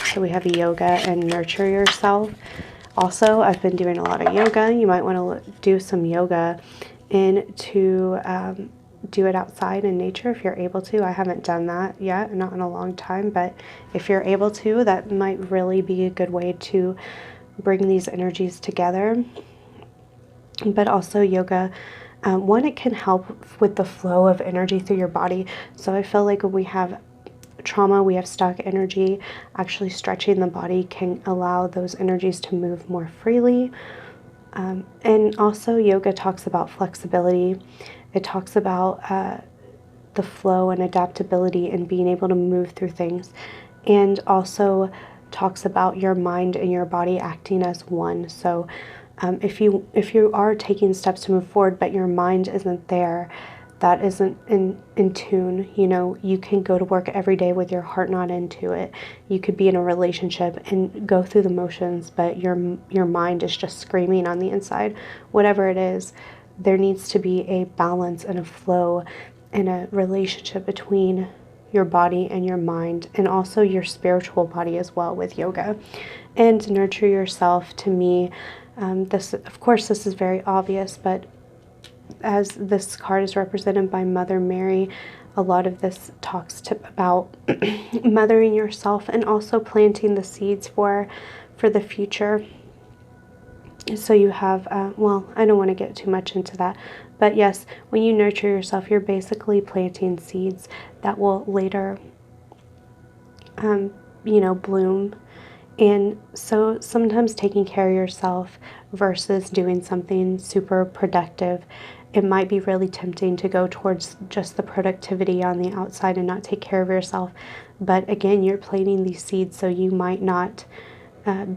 So we have yoga and nurture yourself. Also, I've been doing a lot of yoga. You might want to do some yoga and to do it outside in nature if you're able to. I haven't done that yet, not in a long time, but if you're able to, that might really be a good way to bring these energies together. But also yoga, one, it can help with the flow of energy through your body. So I feel like when we have trauma, we have stuck energy, actually stretching the body can allow those energies to move more freely. And also yoga talks about flexibility. It talks about the flow and adaptability and being able to move through things, and also talks about your mind and your body acting as one. So if you are taking steps to move forward but your mind isn't there, that isn't in tune, you know, you can go to work every day with your heart not into it. You could be in a relationship and go through the motions, but your mind is just screaming on the inside. Whatever it is, there needs to be a balance and a flow and a relationship between your body and your mind, and also your spiritual body as well with yoga. And nurture yourself, to me, this, of course, this is very obvious, but as this card is represented by Mother Mary, a lot of this talks about mothering yourself and also planting the seeds for the future. So you have, well, I don't want to get too much into that, but yes, when you nurture yourself, you're basically planting seeds that will later, you know, bloom. And so sometimes taking care of yourself versus doing something super productive, it might be really tempting to go towards just the productivity on the outside and not take care of yourself. But again, you're planting these seeds, so you might not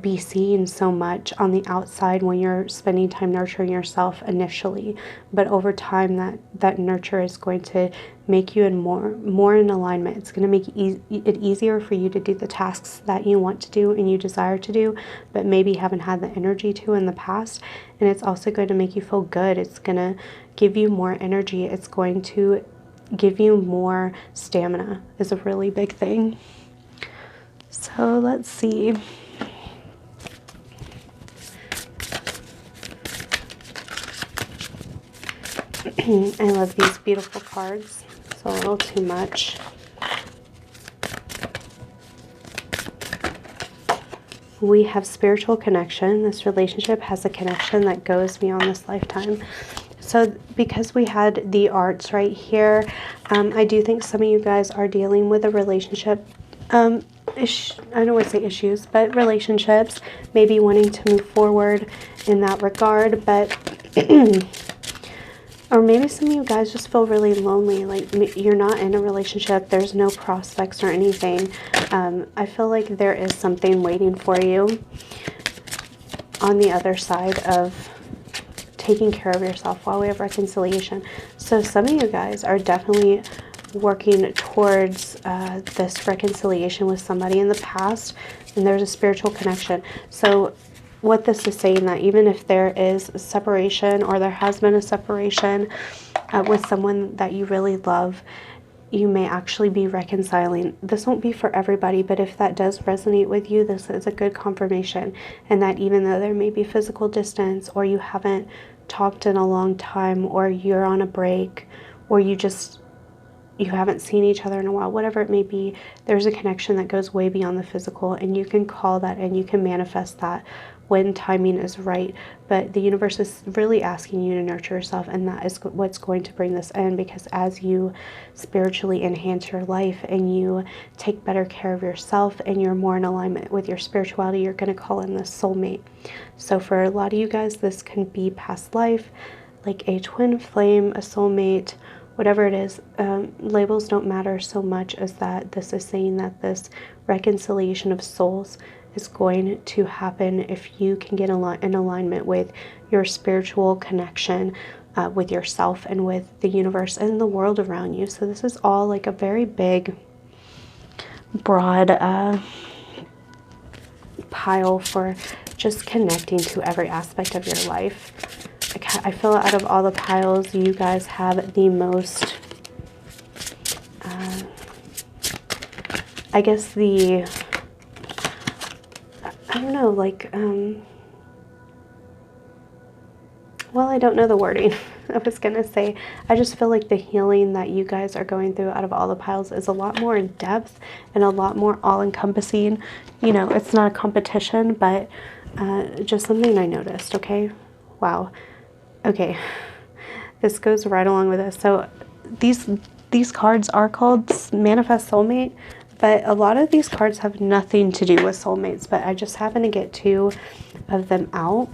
be seen so much on the outside when you're spending time nurturing yourself initially. But over time, that nurture is going to make you more in alignment. It's going to make it easier for you to do the tasks that you want to do and you desire to do, but maybe haven't had the energy to in the past. And it's also going to make you feel good. It's going to give you more energy. It's going to give you more stamina, is a really big thing. So let's see. I love these beautiful cards. It's a little too much. We have spiritual connection. This relationship has a connection that goes beyond this lifetime. So because we had the arts right here, I do think some of you guys are dealing with a relationship, I don't want to say issues, but relationships, maybe wanting to move forward in that regard, but or maybe some of you guys just feel really lonely, like you're not in a relationship, there's no prospects or anything. I feel like there is something waiting for you on the other side of taking care of yourself while we have reconciliation. So some of you guys are definitely working towards this reconciliation with somebody in the past, and there's a spiritual connection. So what this is saying, that even if there is a separation, or there has been a separation with someone that you really love, you may actually be reconciling. This won't be for everybody, but if that does resonate with you, this is a good confirmation. And that even though there may be physical distance, or you haven't talked in a long time, or you're on a break, or you haven't seen each other in a while, whatever it may be, there's a connection that goes way beyond the physical, and you can call that and you can manifest that when timing is right. But the universe is really asking you to nurture yourself, and that is what's going to bring this in, because as you spiritually enhance your life and you take better care of yourself and you're more in alignment with your spirituality, you're going to call in this soulmate. So for a lot of you guys, this can be past life, like a twin flame, a soulmate, whatever it is. Labels don't matter so much as that this is saying that this reconciliation of souls is going to happen if you can get in alignment with your spiritual connection with yourself and with the universe and the world around you. So this is all like a very big, broad pile for just connecting to every aspect of your life. I feel out of all the piles, you guys have the most, I guess I don't know, like, well, I don't know the wording. I was going to say, I just feel like the healing that you guys are going through out of all the piles is a lot more in depth and a lot more all-encompassing. You know, it's not a competition, but just something I noticed, okay? Wow. Okay. This goes right along with this. So these cards are called Manifest Soulmate, but a lot of these cards have nothing to do with soulmates, but I just happen to get two of them out.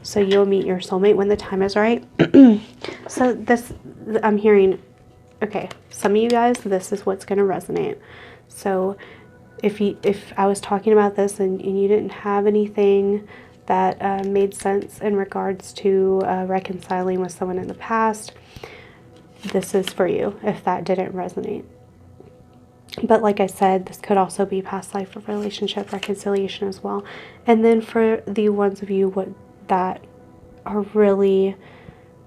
So you'll meet your soulmate when the time is right. So this, I'm hearing, okay, some of you guys, this is what's going to resonate. So if I was talking about this and you didn't have anything that made sense in regards to reconciling with someone in the past, this is for you if that didn't resonate. But like I said, this could also be past life of relationship reconciliation as well. And then for the ones of you that are really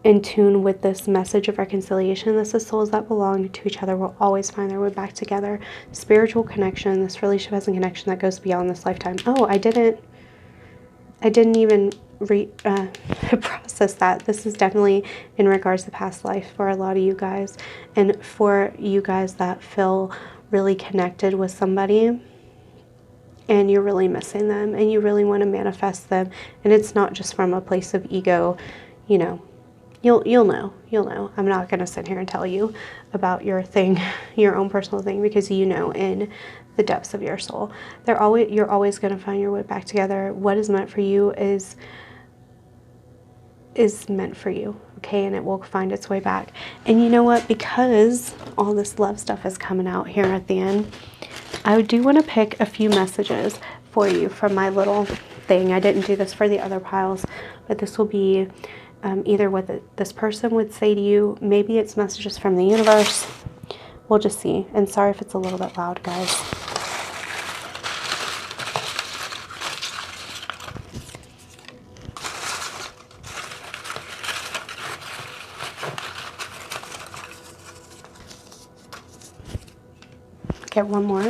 in tune with this message of reconciliation, this is souls that belong to each other will always find their way back together. Spiritual connection, this relationship has a connection that goes beyond this lifetime. Oh, I didn't even process that. This is definitely in regards to past life for a lot of you guys. And for you guys that feel really connected with somebody and you're really missing them and you really want to manifest them, and it's not just from a place of ego, you know, you'll know. I'm not going to sit here and tell you about your thing, your own personal thing, because you know in the depths of your soul, you're always going to find your way back together. What is meant for you is meant for you, okay? And it will find its way back. And you know what? Because all this love stuff is coming out here at the end, I do want to pick a few messages for you from my little thing. I didn't do this for the other piles, but this will be either what this person would say to you. Maybe it's messages from the universe. We'll just see. And sorry if it's a little bit loud, guys. Get one more.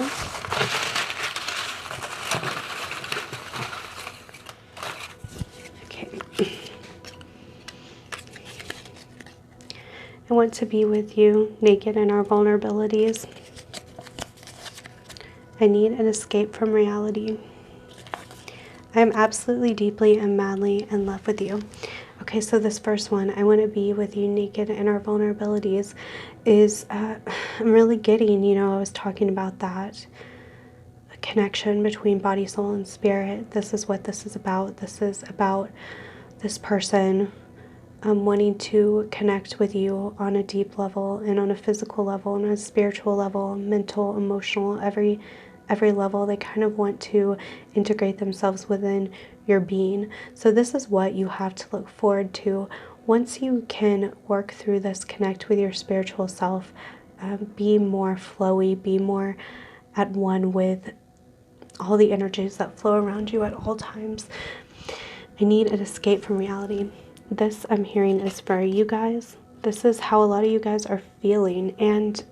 Okay. I want to be with you, naked in our vulnerabilities. I need an escape from reality. I am absolutely, deeply, and madly in love with you. Okay, so this first one, I want to be with you naked in our vulnerabilities, is I'm really getting, you know, I was talking about that connection between body, soul, and spirit. This is what this is about. This is about this person wanting to connect with you on a deep level and on a physical level, on a spiritual level, mental, emotional, every level. They kind of want to integrate themselves within your being. So this is what you have to look forward to. Once you can work through this, connect with your spiritual self, be more flowy, be more at one with all the energies that flow around you at all times. I need an escape from reality. This I'm hearing is for you guys. This is how a lot of you guys are feeling, and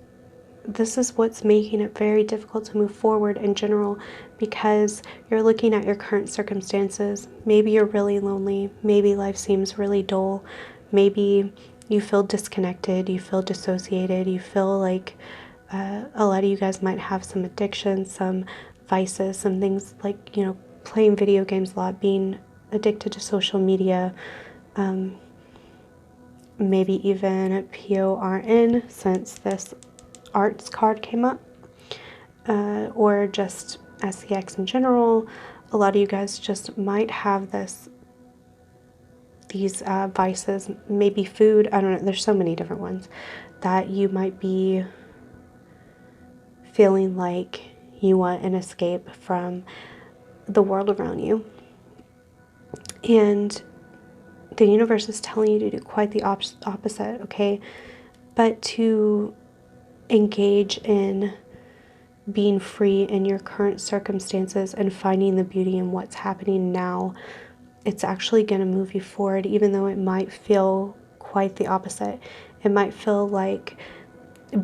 this is what's making it very difficult to move forward in general, because you're looking at your current circumstances. Maybe you're really lonely. Maybe life seems really dull. Maybe you feel disconnected. You feel dissociated. You feel like a lot of you guys might have some addictions, some vices, some things like, you know, playing video games a lot, being addicted to social media, maybe even PORN, since this arts card came up, or just SEX in general. A lot of you guys just might have these vices, maybe food, I don't know, there's so many different ones that you might be feeling like you want an escape from the world around you. And the universe is telling you to do quite the opposite, okay? But to engage in being free in your current circumstances and finding the beauty in what's happening now, it's actually going to move you forward, even though it might feel quite the opposite. It might feel like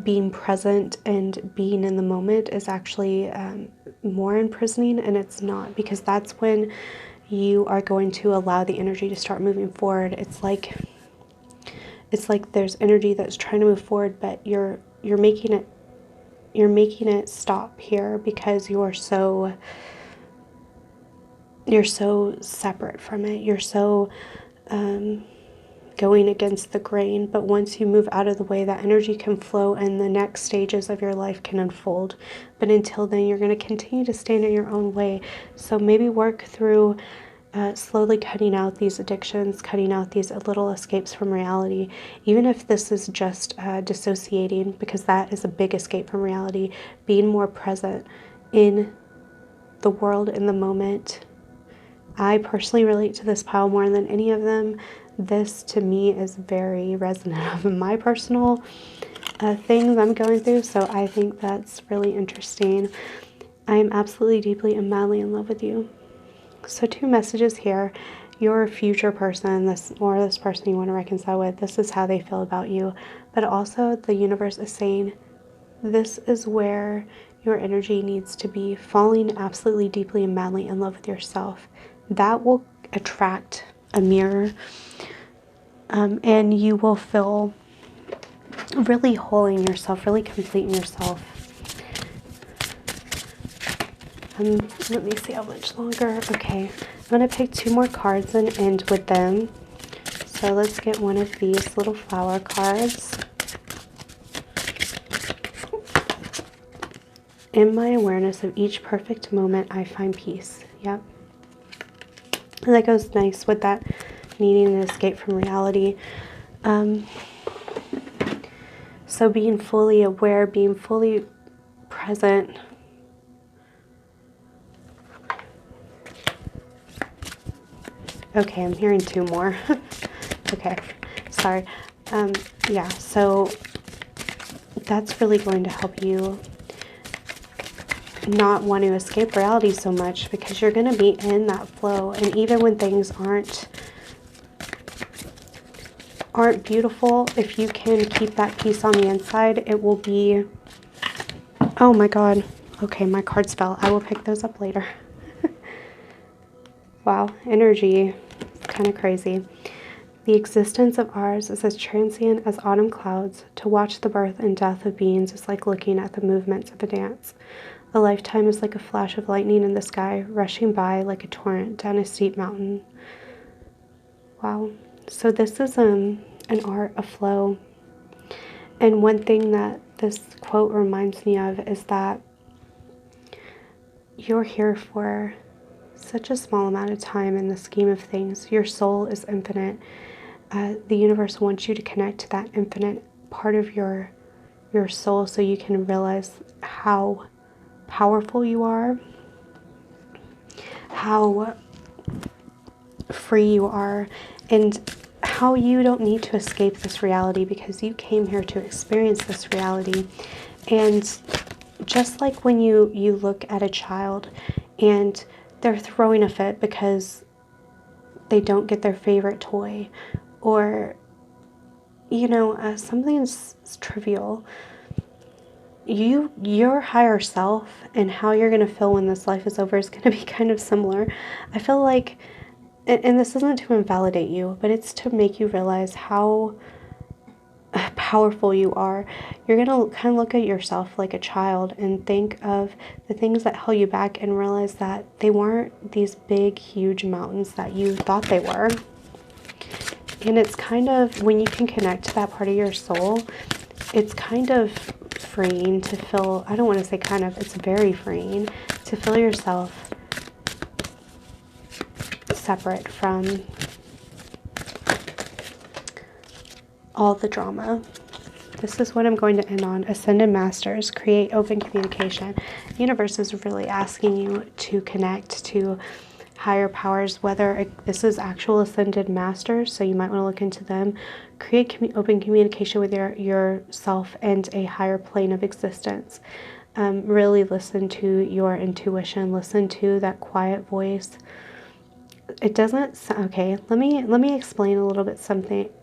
being present and being in the moment is actually more imprisoning, and it's not, because that's when you are going to allow the energy to start moving forward. It's like there's energy that's trying to move forward, but you're making it stop here because you're so separate from it. You're so going against the grain. But once you move out of the way, that energy can flow and the next stages of your life can unfold. But until then, you're going to continue to stand in your own way. So maybe work through slowly cutting out these addictions, cutting out these little escapes from reality. Even if this is just dissociating, because that is a big escape from reality. Being more present in the world, in the moment. I personally relate to this pile more than any of them. This to me is very resonant of my personal things I'm going through, so I think that's really interesting. I am absolutely, deeply, and madly in love with you. So 2 messages here. Your future person, this person you want to reconcile with, this is how they feel about you. But also the universe is saying this is where your energy needs to be, falling absolutely, deeply, and madly in love with yourself. That will attract a mirror, and you will feel really whole in yourself, really complete in yourself. Let me see how much longer. Okay, I'm going to pick 2 more cards and end with them. So let's get one of these little flower cards. In my awareness of each perfect moment, I find peace. Yep. And that goes nice with that needing an escape from reality. So being fully aware, being fully present. Okay, I'm hearing 2 more. Okay, sorry. Yeah, so that's really going to help you not want to escape reality so much, because you're going to be in that flow. And even when things aren't beautiful, if you can keep that peace on the inside, it will be... Oh my god. Okay, my cards fell. I will pick those up later. Wow, energy. Kind of crazy. The existence of ours is as transient as autumn clouds. To watch the birth and death of beings is like looking at the movements of a dance. A lifetime is like a flash of lightning in the sky, rushing by like a torrent down a steep mountain. Wow. So this is an art of flow. And one thing that this quote reminds me of is that you're here for such a small amount of time in the scheme of things. Your soul is infinite. The universe wants you to connect to that infinite part of your soul, so you can realize how powerful you are, how free you are, and how you don't need to escape this reality, because you came here to experience this reality. And just like when you look at a child and they're throwing a fit because they don't get their favorite toy, or, you know, something trivial. Your higher self and how you're going to feel when this life is over is going to be kind of similar. I feel like, and this isn't to invalidate you, but it's to make you realize how powerful you are. You're going to kind of look at yourself like a child and think of the things that held you back and realize that they weren't these big, huge mountains that you thought they were. And it's kind of, when you can connect to that part of your soul, it's kind of freeing to feel, I don't want to say kind of, it's very freeing to feel yourself separate from all the drama. This is what I'm going to end on. Ascended Masters, create open communication. The universe is really asking you to connect to higher powers, whether this is actual Ascended Masters, so you might want to look into them. Create open communication with yourself and a higher plane of existence. Really listen to your intuition. Listen to that quiet voice. It doesn't, okay, let me explain a little bit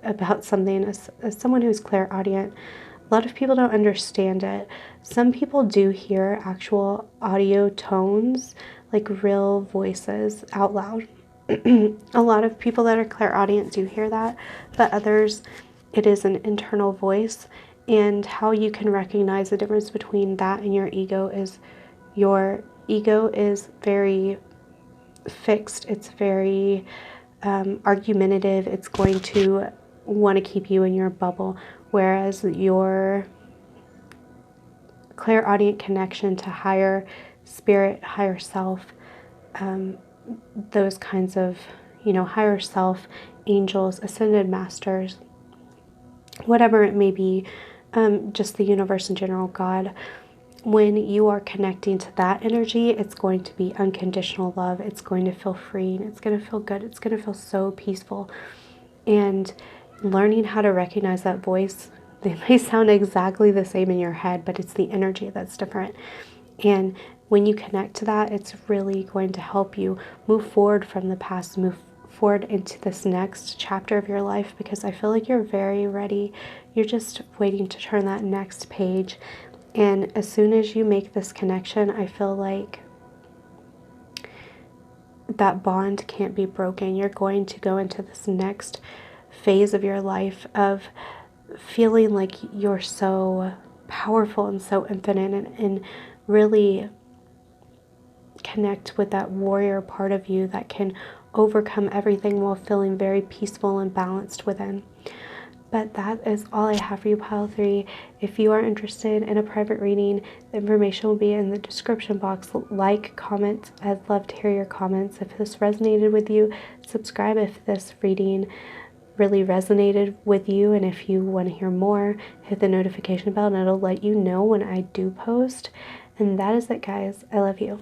about something as someone who's clairaudient. A lot of people don't understand it. Some people do hear actual audio tones, like real voices out loud. A lot of people that are clairaudient do hear that, but others, it is an internal voice. And how you can recognize the difference between that and your ego is, your ego is very fixed. It's very argumentative. It's going to want to keep you in your bubble, whereas your clairaudient connection to higher spirit, higher self, those kinds of, you know, higher self, angels, ascended masters, whatever it may be, just the universe in general, God. When you are connecting to that energy, it's going to be unconditional love. It's going to feel freeing. It's going to feel good. It's going to feel so peaceful. And learning how to recognize that voice, they may sound exactly the same in your head, but it's the energy that's different. And when you connect to that, it's really going to help you move forward from the past, move forward into this next chapter of your life, because I feel like you're very ready. You're just waiting to turn that next page. And as soon as you make this connection, I feel like that bond can't be broken. You're going to go into this next phase of your life of feeling like you're so powerful and so infinite, and really connect with that warrior part of you that can overcome everything while feeling very peaceful and balanced within. But that is all I have for you, Pile 3. If you are interested in a private reading, the information will be in the description box. Like, comment. I'd love to hear your comments. If this resonated with you, subscribe if this reading really resonated with you. And if you want to hear more, hit the notification bell and it'll let you know when I do post. And that is it, guys. I love you.